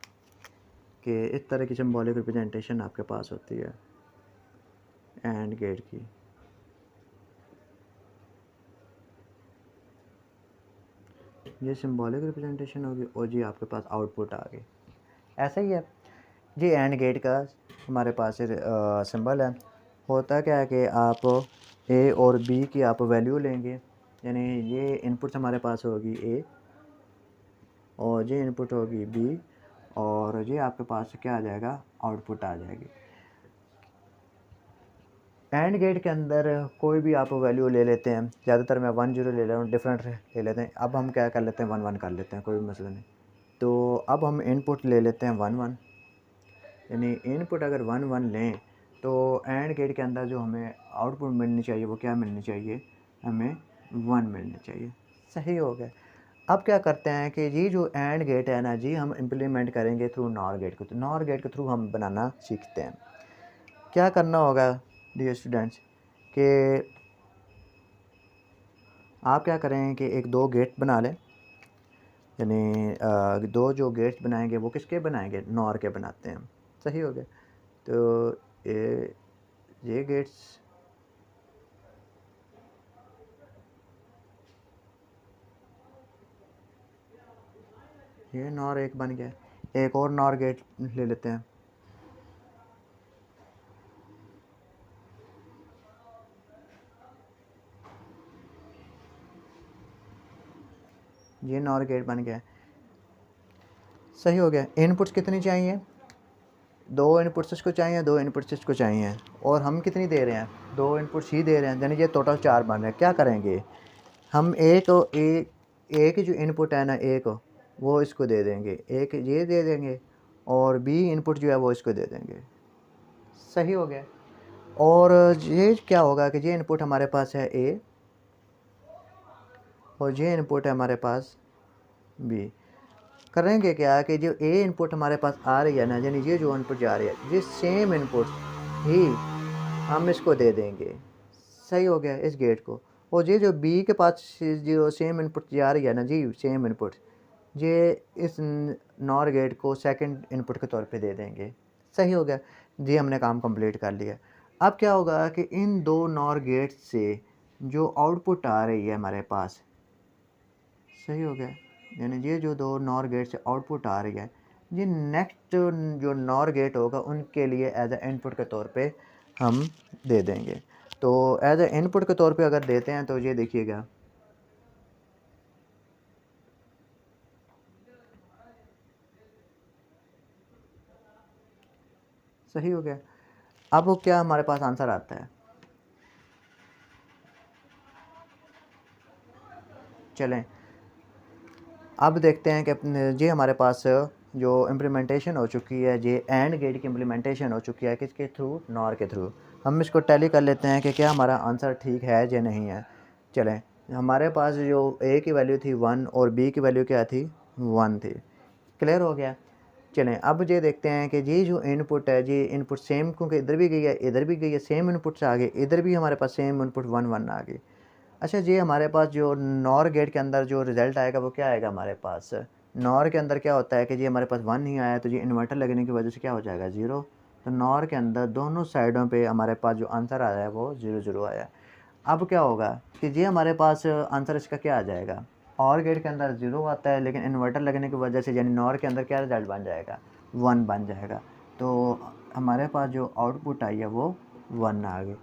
कि इस तरह की सिंबॉलिक रिप्रेजेंटेशन आपके पास होती है एंड गेट की। ये सिंबॉलिक रिप्रेजेंटेशन होगी और जी आपके पास आउटपुट आ गई, ऐसा ही है। जी एंड गेट का हमारे पास सिंबल है। होता क्या है कि आप ए और बी की आप वैल्यू लेंगे, यानी ये इनपुट हमारे पास होगी ए और ये इनपुट होगी बी, और ये आपके पास क्या आ जाएगा, आउटपुट आ जाएगी। एंड गेट के अंदर कोई भी आप वैल्यू ले लेते हैं, ज़्यादातर मैं 1 0 ले रहा हूँ, डिफरेंट ले लेते हैं। अब हम क्या कर लेते हैं 1 1 कर लेते हैं, कोई भी मसला नहीं। तो अब हम इनपुट ले लेते हैं 1 1, यानी इनपुट अगर 1 1 लें तो एंड गेट के अंदर जो हमें आउटपुट मिलनी चाहिए वो क्या मिलनी चाहिए, हमें 1 मिलनी चाहिए, सही हो गया। अब क्या करते हैं कि ये जो एंड गेट है ना जी, हम इम्प्लीमेंट करेंगे थ्रू नॉर गेट को। तो नॉर गेट के थ्रू हम बनाना सीखते हैं। क्या करना होगा डियर स्टूडेंट्स कि आप क्या करें कि एक दो गेट बना लें, यानी दो जो गेट्स बनाएंगे वो किसके बनाएंगे, नॉर के बनाते हैं, सही हो गया। तो ये गेट्स ये नॉर एक बन गया, एक और नॉर गेट ले लेते हैं। ये नॉर गेट बन गया, सही हो गया। इनपुट्स कितनी चाहिए, दो इनपुट्स इसको चाहिए, दो इनपुट्स इसको चाहिए, और हम कितनी दे रहे हैं, दो इनपुट्स ही दे रहे हैं, यानी ये टोटल 4 बन रहे हैं। क्या करेंगे हम, एक जो इनपुट है ना एक वो इसको दे देंगे, एक ये दे देंगे, और बी इनपुट जो है वो इसको दे देंगे, सही हो गया। और ये क्या होगा कि ये इनपुट हमारे पास है ए, और ये इनपुट है हमारे पास बी। करेंगे क्या कि जो ए इनपुट हमारे पास आ रही है ना, यानी ये जो इनपुट जा रही है, ये सेम इनपुट ही हम इसको दे देंगे। सही हो गया इस गेट को। और ये जो बी के पास जो सेम इनपुट जा रही है ना जी, सेम इनपुट, ये इस नॉर गेट को सेकंड इनपुट के तौर पे दे देंगे। सही हो गया जी, हमने काम कंप्लीट कर लिया। अब क्या होगा कि इन दो नॉर गेट से जो आउटपुट आ रही है हमारे पास, सही हो गया, यानी ये जो दो नॉर गेट से आउटपुट आ रही है, ये नेक्स्ट जो नॉर गेट होगा उनके लिए एज ए इनपुट के तौर पे हम दे देंगे। तो एज ए इनपुट के तौर पे अगर देते हैं तो ये देखिएगा, सही हो गया। अब वो क्या हमारे पास आंसर आता है, चलें अब देखते हैं कि ये हमारे पास जो इम्प्लीमेंटेशन हो चुकी है, ये एंड गेट की इम्प्लीमेंटेशन हो चुकी है किसके थ्रू, नॉर के थ्रू। हम इसको टैली कर लेते हैं कि क्या हमारा आंसर ठीक है या नहीं है। चलें, हमारे पास जो ए की वैल्यू थी 1 और बी की वैल्यू क्या थी, 1 थी। क्लियर हो गया। चलें अब ये देखते हैं कि ये जो इनपुट है, ये इनपुट सेम, क्योंकि इधर भी गई है इधर भी गई है, सेम इनपुट से आ गए, इधर भी हमारे पास सेम इनपुट 1 1 आ गई। अच्छा जी, हमारे पास जो नॉर गेट के अंदर जो रिज़ल्ट आएगा वो क्या आएगा हमारे पास, नॉर के अंदर क्या होता है कि जी हमारे पास 1 नहीं आया तो जी इन्वर्टर लगने की वजह से क्या हो जाएगा, 0। तो नॉर के अंदर दोनों साइडों पे हमारे पास जो आंसर आया है वो 0 0 आया। अब क्या होगा कि जी हमारे पास आंसर इसका क्या आ जाएगा, और गेट के अंदर 0 आता है, लेकिन इन्वर्टर लगने की वजह से यानी नॉर के अंदर क्या रिज़ल्ट बन जाएगा, 1 बन जाएगा। तो हमारे पास जो आउटपुट आई है वो 1 आ गई।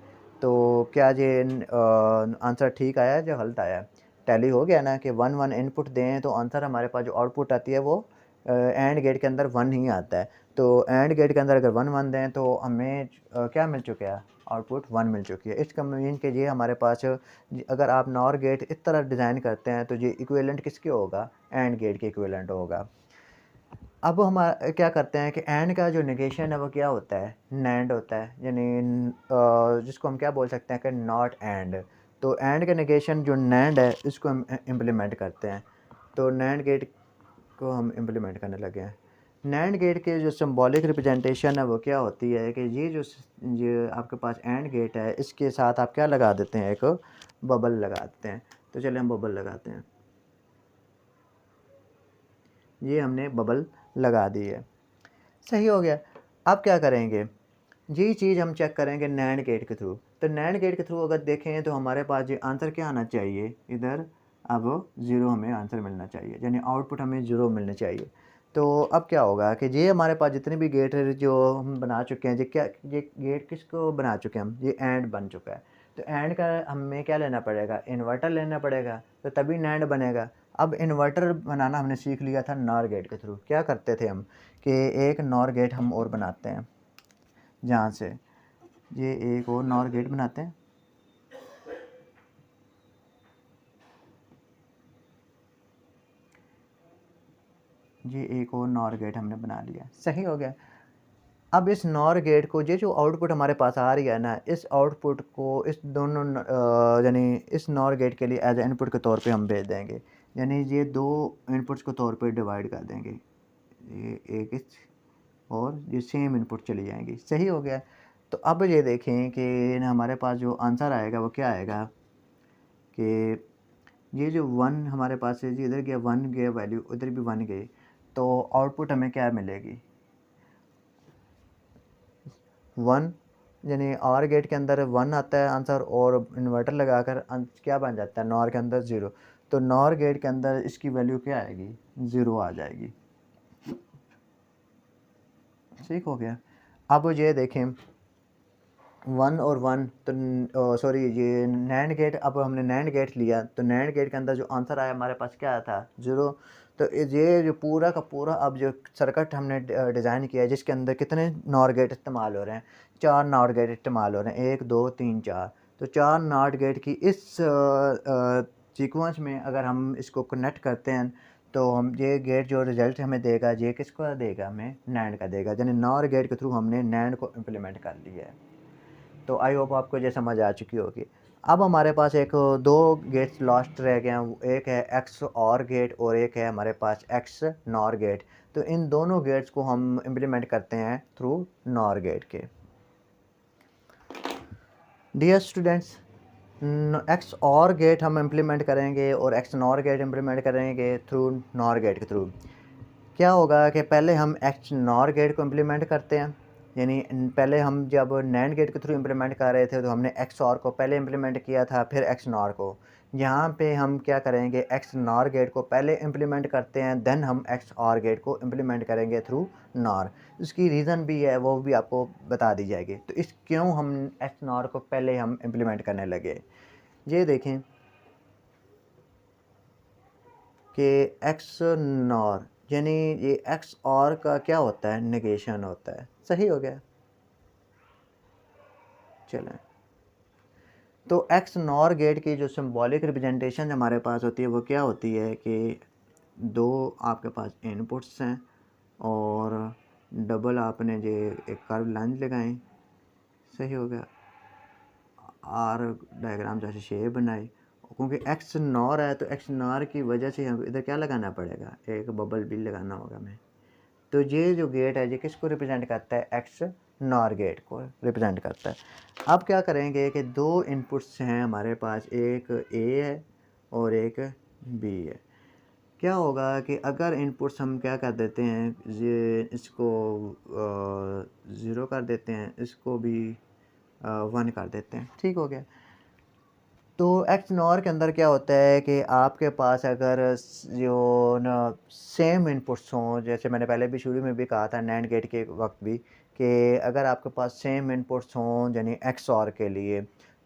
तो क्या ये आंसर ठीक आया है या गलत आया है, टैली हो गया ना कि 1 1 इनपुट दें तो आंसर हमारे पास जो आउटपुट आती है वो एंड गेट के अंदर 1 ही आता है। तो एंड गेट के अंदर अगर 1 1 दें तो हमें क्या मिल चुका है, आउटपुट 1 मिल चुकी है। इस कम्बिनेशन के लिए हमारे पास अगर आप नॉर गेट इस तरह डिज़ाइन करते हैं तो ये इक्विवेलेंट किसके होगा, एंड गेट के इक्विवेलेंट होगा। अब हम क्या करते हैं कि एंड का जो नेगेशन है वो क्या होता है, नैंड होता है, यानी जिसको हम क्या बोल सकते हैं कि नॉट एंड। तो एंड का नेगेशन जो नैंड है इसको हम इम्प्लीमेंट करते हैं। तो नैंड गेट को हम इम्प्लीमेंट करने लगे हैं। नैंड गेट के जो सिंबॉलिक रिप्रेजेंटेशन है वो क्या होती है कि ये आपके पास एंड गेट है, इसके साथ आप क्या लगा देते हैं, एक बबल लगा देते हैं। तो चलिए हम बबल लगाते हैं, ये हमने बबल लगा दी है। सही हो गया। अब क्या करेंगे, यही चीज़ हम चेक करेंगे नैंड गेट के थ्रू। तो नैंड गेट के थ्रू अगर देखें तो हमारे पास ये आंसर क्या आना चाहिए इधर, अब 0 हमें आंसर मिलना चाहिए, यानी आउटपुट हमें 0 मिलना चाहिए। तो अब क्या होगा कि ये हमारे पास जितने भी गेट है जो हम बना चुके हैं, ये गेट किसको बना चुके हैं हम, ये एंड बन चुका है। तो एंड का हमें क्या लेना पड़ेगा, इन्वर्टर लेना पड़ेगा, तो तभी नैंड बनेगा। अब इन्वर्टर बनाना हमने सीख लिया था नॉर गेट के थ्रू। क्या करते थे हम कि एक नॉर गेट हम और बनाते हैं, जहाँ से ये एक और नॉर गेट बनाते हैं, ये एक और नॉर गेट हमने बना लिया। सही हो गया। अब इस नॉर गेट को, ये जो आउटपुट हमारे पास आ रही है ना, इस आउटपुट को इस दोनों यानी इस नॉर गेट के लिए एज ए इनपुट के तौर पे हम भेज देंगे, यानी ये दो इनपुट्स के तौर पे डिवाइड कर देंगे, ये एक इस और ये सेम इनपुट चली जाएंगी। सही हो गया। तो अब ये देखें कि हमारे पास जो आंसर आएगा वो क्या आएगा कि ये जो 1 हमारे पास है जी, इधर गया 1 गया वैल्यू, उधर भी 1 गई, तो आउटपुट हमें क्या मिलेगी, 1, यानी और गेट के अंदर 1 आता है आंसर, और इन्वर्टर लगाकर क्या बन जाता है नॉर के अंदर 0। तो नॉर गेट के अंदर इसकी वैल्यू क्या आएगी, 0 आ जाएगी। ठीक हो गया। अब ये देखें 1 और 1, तो सॉरी ये नैंड गेट, अब हमने नैंड गेट लिया तो नैंड गेट के अंदर जो आंसर आया हमारे पास क्या आया था, 0। तो ये जो पूरा का पूरा अब जो सर्किट हमने डिज़ाइन किया है जिसके अंदर कितने नॉर गेट इस्तेमाल हो रहे हैं, 4 नॉर गेट इस्तेमाल हो रहे हैं, 1 2 3 4। तो 4 नॉट गेट की इस सीक्वेंस में अगर हम इसको कनेक्ट करते हैं तो हम ये गेट जो रिज़ल्ट हमें देगा ये किसका देगा, हमें नैंड का देगा, यानी नॉर गेट के थ्रू हमने नैंड को इम्प्लीमेंट कर लिया है। तो आई होप आपको ये समझ आ चुकी होगी। अब हमारे पास एक दो गेट्स लास्ट रह गए हैं, एक है एक्स और गेट और एक है हमारे पास एक्स नॉर गेट। तो इन दोनों गेट्स को हम इम्प्लीमेंट करते हैं थ्रू नॉर गेट के। डियर स्टूडेंट्स, एक्स और गेट हम इम्प्लीमेंट करेंगे और एक्स नॉर गेट इम्प्लीमेंट करेंगे थ्रू नॉर गेट के थ्रू। क्या होगा कि पहले हम एक्स नॉर गेट को इम्प्लीमेंट करते हैं, यानी पहले हम जब नैंड गेट के थ्रू इम्प्लीमेंट कर रहे थे तो हमने एक्स और को पहले इम्प्लीमेंट किया था, फिर एक्स नॉर को। यहाँ पे हम क्या करेंगे, एक्स नॉर गेट को पहले इम्प्लीमेंट करते हैं, देन हम एक्स और गेट को इम्प्लीमेंट करेंगे थ्रू नॉर। इसकी रीज़न भी है, वो भी आपको बता दी जाएगी। तो इस क्यों हम एक्स नॉर को पहले हम इम्प्लीमेंट करने लगे, ये देखें कि एक्स नॉर यानी ये एक्स और का क्या होता है, नेगेशन होता है। सही हो गया। चलें, तो एक्स नॉर गेट की जो सिंबॉलिक रिप्रेजेंटेशन हमारे पास होती है वो क्या होती है कि दो आपके पास इनपुट्स हैं और डबल आपने जो एक कर्व लाइन लगाई, सही हो गया, आर डायग्राम जैसे शेप बनाई। क्योंकि एक्स नॉर है तो एक्स नॉर की वजह से हम इधर क्या लगाना पड़ेगा, एक बबल भी लगाना होगा हमें। तो ये जो गेट है ये किसको रिप्रेजेंट करता है, एक्स नॉर गेट को रिप्रेजेंट करता है। अब क्या करेंगे कि दो इनपुट्स हैं हमारे पास, एक ए है और एक बी है। क्या होगा कि अगर इनपुट्स हम क्या कर देते हैं, ये इसको 0 कर देते हैं, इसको भी 1 कर देते हैं, ठीक हो गया। तो एक्स नॉर के अंदर क्या होता है कि आपके पास अगर जो ना सेम इनपुट्स हों, जैसे मैंने पहले भी शुरू में भी कहा था नैंड गेट के वक्त भी, कि अगर आपके पास सेम इनपुट्स हों यानी एक्स और के लिए,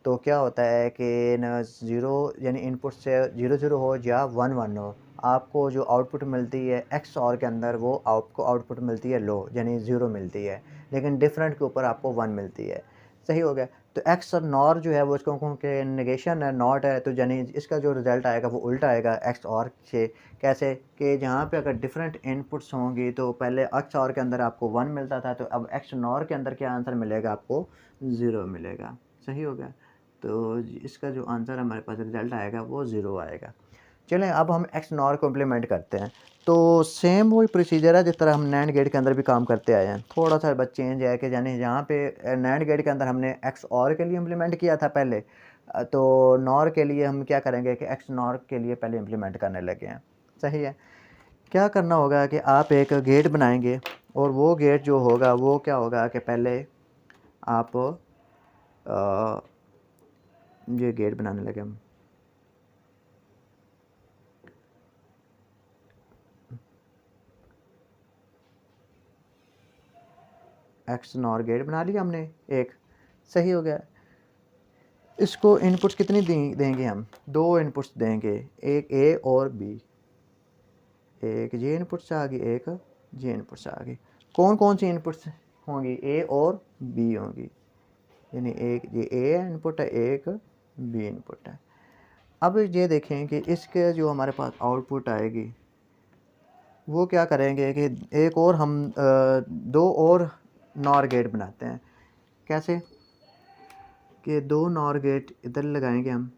तो क्या होता है कि ना 0 यानी इनपुट से 0 हो या 1 हो, आपको जो आउटपुट मिलती है एक्स और के अंदर वो आपको आउटपुट मिलती है लो, यानी 0 मिलती है, लेकिन डिफरेंट के ऊपर आपको 1 मिलती है। सही हो गया। तो एक्स और नॉर जो है वो इसको क्योंकि नेगेशन है, नॉट है, तो यानी इसका जो रिज़ल्ट आएगा वो उल्टा आएगा एक्स और से। कैसे कि जहाँ पे अगर डिफरेंट इनपुट्स होंगी तो पहले एक्स और के अंदर आपको 1 मिलता था, तो अब एक्स नॉर के अंदर क्या आंसर मिलेगा, आपको 0 मिलेगा। सही हो गया। तो इसका जो आंसर हमारे पास रिज़ल्ट आएगा वो 0 आएगा। चलें, अब हम एक्स नॉर को इम्प्लीमेंट करते हैं। तो सेम वही प्रोसीजर है जिस तरह हम नैंड गेट के अंदर भी काम करते आए हैं, थोड़ा सा बस चेंज है कि यानी जहाँ पे नैंड गेट के अंदर हमने एक्स और के लिए इम्प्लीमेंट किया था पहले, तो नॉर के लिए हम क्या करेंगे कि एक्स नॉर के लिए पहले इम्प्लीमेंट करने लगे हैं। सही है। क्या करना होगा कि आप एक गेट बनाएंगे और वो गेट जो होगा वो क्या होगा कि पहले आप ये गेट बनाने लगे हम। एक्स नॉर गेट बना लिया हमने एक। सही हो गया। इसको इनपुट्स कितनी देंगे हम, दो इनपुट्स देंगे, एक ए और बी। एक ये इनपुट्स आ गई, एक ये इनपुट्स आ गई। कौन कौन सी इनपुट्स होंगी, ए और बी होंगी, यानी एक ये ए इनपुट है, एक बी इनपुट है। अब ये देखें कि इसके जो हमारे पास आउटपुट आएगी वो क्या करेंगे कि एक और हम दो और नॉर गेट बनाते हैं। कैसे कि दो नॉर गेट इधर लगाएंगे हम,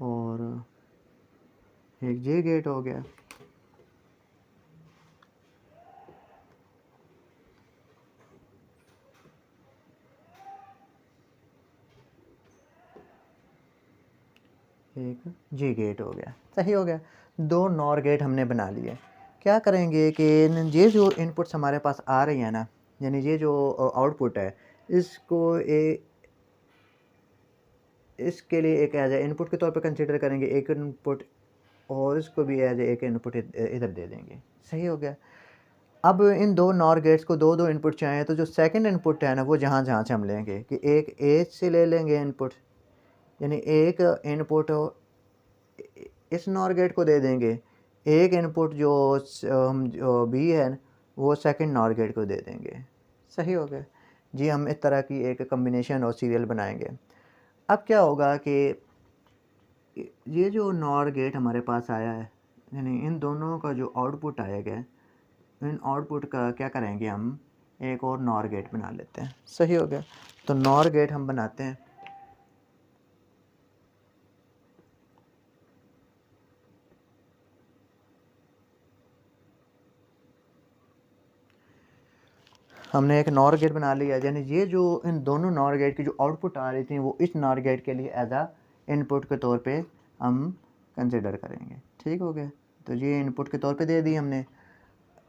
और एक ये गेट हो गया। एक जी गेट हो गया। सही हो गया। दो नॉर गेट हमने बना लिए। क्या करेंगे कि ये जो इनपुट्स हमारे पास आ रही है ना, यानी ये जो आउटपुट है, इसको इसके लिए एक एज ए इनपुट के तौर पे कंसिडर करेंगे, एक इनपुट, और इसको भी एज एक इनपुट इधर दे देंगे। सही हो गया। अब इन दो नॉर गेट्स को दो दो इनपुट चाहिए, तो जो सेकंड इनपुट है ना वो जहाँ जहाँ से हम लेंगे कि एक ए से ले लेंगे इनपुट, यानी एक इनपुट इस नॉर गेट को दे देंगे, एक इनपुट जो हम जो बी है वो सेकंड नॉर गेट को दे देंगे। सही हो गया जी। हम इस तरह की एक कम्बिनेशन और सीरियल बनाएंगे। अब क्या होगा कि ये जो नॉर गेट हमारे पास आया है, यानी इन दोनों का जो आउटपुट आएगा इन आउटपुट का क्या करेंगे, हम एक और नॉर गेट बना लेते हैं। सही हो गया। तो नॉर गेट हम बनाते हैं। हमने एक नॉर गेट बना लिया, यानी ये जो इन दोनों नॉर गेट की जो आउटपुट आ रही थी वो इस नॉर गेट के लिए एज आ इनपुट के तौर पे हम कंसिडर करेंगे। ठीक हो गया। तो ये इनपुट के तौर पे दे दी हमने।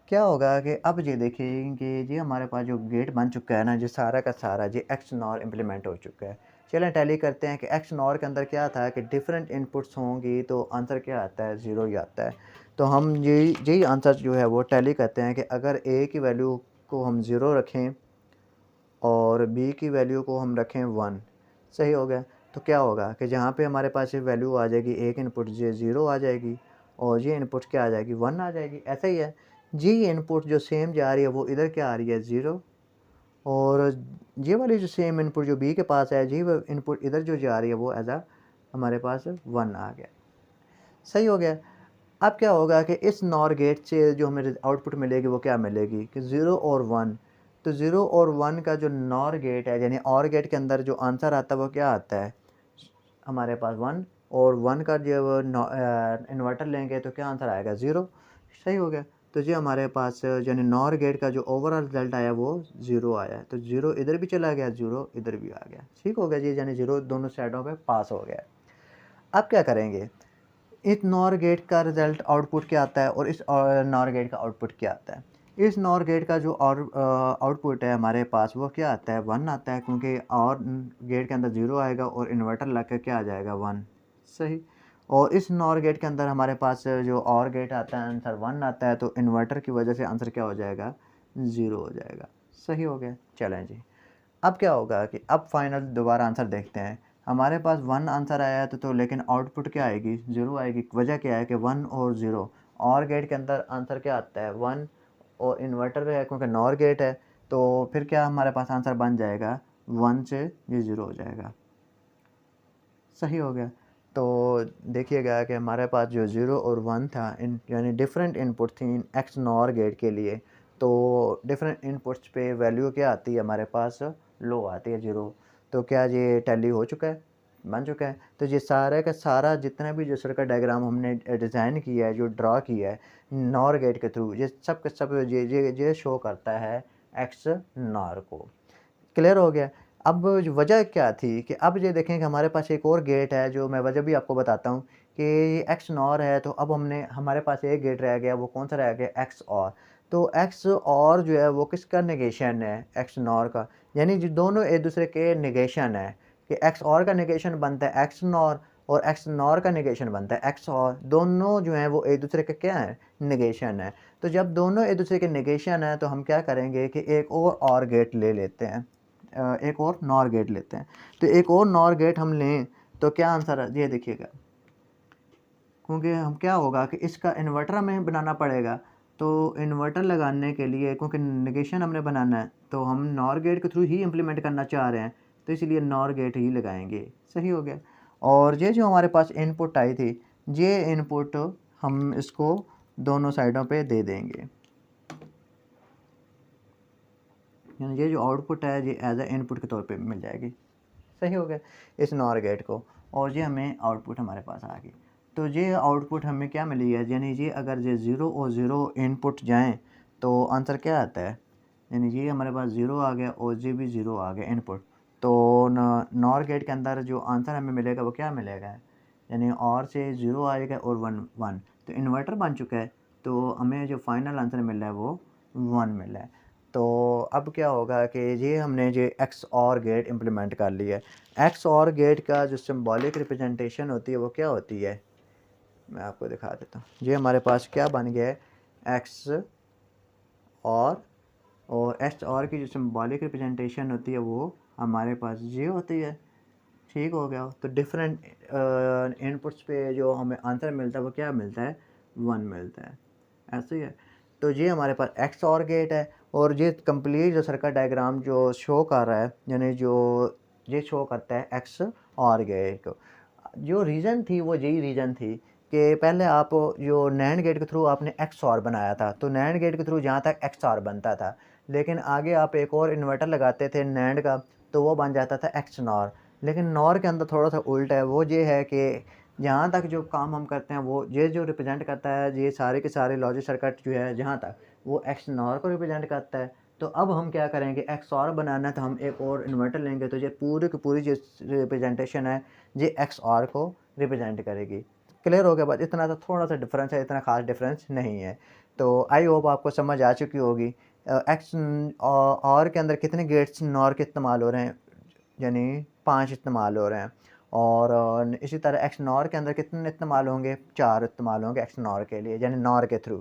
क्या होगा कि अब ये देखिए कि ये हमारे पास जो गेट बन चुका है ना, जो सारा का सारा ये एक्स नॉर इम्प्लीमेंट हो चुका है। चलें टैली करते हैं कि एक्स नॉर के अंदर क्या था कि डिफरेंट इनपुट्स होंगी तो आंसर क्या आता है, 0 ही आता है। तो हम यही आंसर जो है वो टैली करते हैं कि अगर ए की वैल्यू को हम 0 रखें और बी की वैल्यू को हम रखें 1। सही हो गया। तो क्या होगा कि जहाँ पे हमारे पास ये वैल्यू आ जाएगी, एक इनपुट ये 0 आ जाएगी और ये इनपुट क्या आ जाएगी, 1 आ जाएगी। ऐसा ही है, जी इनपुट जो सेम जा रही है वो इधर क्या आ रही है, 0। और ये वाली जो सेम इनपुट जो बी के पास है, जी इनपुट इधर जो जा रही है वो एज आ हमारे पास 1 आ गया। सही हो गया। अब क्या होगा कि इस नॉर गेट से जो हमें आउटपुट मिलेगी वो क्या मिलेगी कि 0 और 1। तो 0 और 1 का जो नॉर गेट है, यानी और गेट के अंदर जो आंसर आता है वो क्या आता है हमारे पास 1, और 1 का जब इन्वर्टर लेंगे तो क्या आंसर आएगा, 0। सही हो गया। तो ये हमारे पास यानी नॉर गेट का जो ओवरऑल रिजल्ट आया वो 0 आया है। तो 0 इधर भी चला गया, 0 इधर भी आ गया। ठीक हो गया जी, यानी 0 दोनों साइडों पे पास हो गया। अब क्या करेंगे, इस नॉर गेट का रिज़ल्ट आउटपुट क्या आता है और इस नॉर गेट का आउटपुट क्या आता है। इस नॉर गेट का जो आउटपुट है हमारे पास वो क्या आता है, 1 आता है, क्योंकि और गेट के अंदर 0 आएगा और इन्वर्टर लग के क्या आ जाएगा, 1। सही। और इस नॉर गेट के अंदर हमारे पास जो और गेट आता है आंसर 1 आता है, तो इन्वर्टर की वजह से आंसर क्या हो जाएगा, 0 हो जाएगा। सही हो गया। चलें जी, अब क्या होगा कि अब फाइनल दोबारा आंसर देखते हैं। हमारे पास 1 आंसर आया है तो लेकिन आउटपुट क्या आएगी, 0 आएगी। वजह क्या है कि 1 और 0, और गेट के अंदर आंसर क्या आता है, 1, और इन्वर्टर है क्योंकि नॉर गेट है, तो फिर क्या हमारे पास आंसर बन जाएगा, 1 से ये 0 हो जाएगा। सही हो गया। तो देखिएगा कि हमारे पास जो 0 और 1 था, इन यानी डिफरेंट इनपुट थी एक्स नॉर गेट के लिए, तो डिफरेंट इनपुट्स पे वैल्यू क्या आती है हमारे पास, लो आती है, 0। तो क्या ये टैली हो चुका है, बन चुका है। तो ये सारा का सारा जितना भी जो सर्किट डायग्राम हमने डिज़ाइन किया है, जो ड्रा किया है नॉर गेट के थ्रू, ये सब के सब ये शो करता है एक्स नॉर को। क्लियर हो गया। अब वजह क्या थी कि अब ये देखें कि हमारे पास एक और गेट है, जो मैं वजह भी आपको बताता हूँ कि ये एक्स नॉर है। तो अब हमने हमारे पास एक गेट रह गया, वो कौन सा रह गया, एक्स और। तो एक्स और जो है वो किसका नेगेशन है, एक्स नॉर का। यानी जो दोनों एक दूसरे के नेगेशन है, कि एक्स और का नेगेशन बनता है एक्स नॉर, और एक्स नॉर का नेगेशन बनता है एक्स और। दोनों जो हैं वो एक दूसरे के क्या है, नेगेशन है। तो जब दोनों एक दूसरे के नेगेशन है तो हम क्या करेंगे कि एक और गेट ले लेते हैं, एक और नॉर गेट लेते हैं। तो एक और नॉर गेट हम लें तो क्या आंसर है, ये देखिएगा, क्योंकि हम क्या होगा कि इसका इन्वर्टर हमें बनाना पड़ेगा। तो इन्वर्टर लगाने के लिए, क्योंकि नेगेशन हमने बनाना है, तो हम नॉर गेट के थ्रू ही इम्प्लीमेंट करना चाह रहे हैं, तो इसलिए नॉर गेट ही लगाएंगे। सही हो गया। और ये जो हमारे पास इनपुट आई थी, ये इनपुट हम इसको दोनों साइडों पे दे देंगे, यानी ये जो आउटपुट है ये एज ए इनपुट के तौर पे मिल जाएगी। सही हो गया इस नॉर गेट को, और ये हमें आउटपुट हमारे पास आ गई। तो ये आउटपुट हमें क्या मिली है, यानी ये अगर ये 0 और 0 इनपुट जाएं तो आंसर क्या आता है, यानी ये हमारे पास 0 आ गया और ये भी 0 आ गया इनपुट। तो नॉर गेट के अंदर जो आंसर हमें मिलेगा वो क्या मिलेगा, यानी और से 0 आएगा और 1 तो इन्वर्टर बन चुका है। तो हमें जो फाइनल आंसर मिल रहा है वो 1 मिल रहा है। तो अब क्या होगा कि ये हमने जो एक्स और गेट इम्प्लीमेंट कर लिया है। एक्स और गेट का जो सिंबॉलिक रिप्रेजेंटेशन होती है वो क्या होती है, मैं आपको दिखा देता हूँ। ये हमारे पास क्या बन गया है, एक्स और एक्स और की जो सिंबॉलिक रिप्रेजेंटेशन होती है वो हमारे पास ये होती है। ठीक हो गया। तो डिफरेंट इनपुट्स पे जो हमें आंसर मिलता है वो क्या मिलता है, 1 मिलता है। ऐसे ही है। तो ये हमारे पास एक्स और गेट है, और ये कंप्लीट जो सर्किट डायग्राम जो शो कर रहा है, यानी जो ये शो करता है एक्स और गेट को। जो रीज़न थी वो यही रीज़न थी कि पहले आप जो नैंड गेट के थ्रू आपने XOR बनाया था, तो नैंड गेट के थ्रू जहाँ तक XOR बनता था, लेकिन आगे आप एक और इन्वर्टर लगाते थे नैंड का, तो वो बन जाता था XNOR। लेकिन नॉर के अंदर थोड़ा सा उल्टा है, वो ये है कि जहाँ तक जो काम हम करते हैं वो ये जो रिप्रेजेंट करता है, ये सारे के सारे लॉजिक सर्किट जो है जहाँ तक वो XNOR को रिप्रेजेंट करता है। तो अब हम क्या करेंगे, XOR बनाना है तो हम एक और इन्वर्टर लेंगे, तो ये पूरी की पूरी जो रिप्रेजेंटेशन है ये XOR को रिप्रेजेंट करेगी। क्लियर हो गया बात? इतना तो थोड़ा सा डिफरेंस है, इतना खास डिफरेंस नहीं है। तो आई होप आपको समझ आ चुकी होगी। एक्स और के अंदर कितने गेट्स नॉर के इस्तेमाल हो रहे हैं, यानी 5 इस्तेमाल हो रहे हैं। और इसी तरह XNOR के अंदर कितने इस्तेमाल होंगे, 4 इस्तेमाल होंगे XNOR के लिए, यानी नॉर के थ्रू।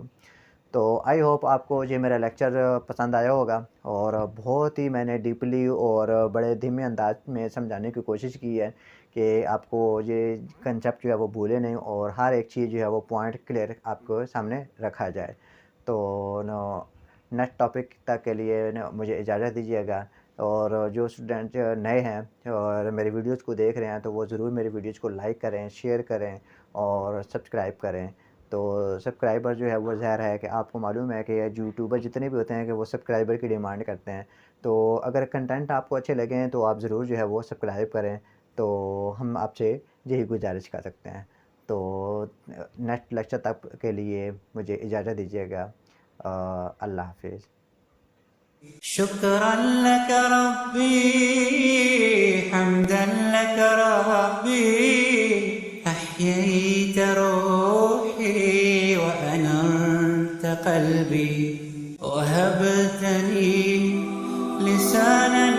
तो आई होप आपको ये मेरा लेक्चर पसंद आया होगा, और बहुत ही मैंने डीपली और बड़े धीमे अंदाज में समझाने की कोशिश की है कि आपको ये कंसेप्ट जो है वो भूले नहीं, और हर एक चीज़ जो है वो पॉइंट क्लियर आपको सामने रखा जाए। तो नेक्स्ट टॉपिक तक के लिए मुझे इजाज़त दीजिएगा। और जो स्टूडेंट नए हैं और मेरे वीडियोज़ को देख रहे हैं, तो वो ज़रूर मेरे वीडियोज़ को लाइक करें, शेयर करें और सब्सक्राइब करें। तो सब्सक्राइबर जो है वो ज़ाहिर है कि आपको मालूम है कि यूट्यूबर जितने भी होते हैं कि वो सब्सक्राइबर की डिमांड करते हैं। तो अगर कंटेंट आपको अच्छे लगें तो आप ज़रूर जो है वो सब्सक्राइब करें, तो हम आपसे यही गुजारिश कर सकते हैं। तो नेक्स्ट लेक्चर तक के लिए मुझे इजाज़त दीजिएगा। अल्लाह हाफिज़। शुक्रान लक रब्बी हम्दन लक रब्बी अह्यैत रूही व अनरत क़ल्बी वहबतनी लिसानन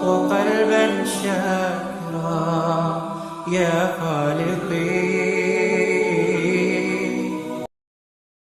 व क़ल्बन शाकिरा या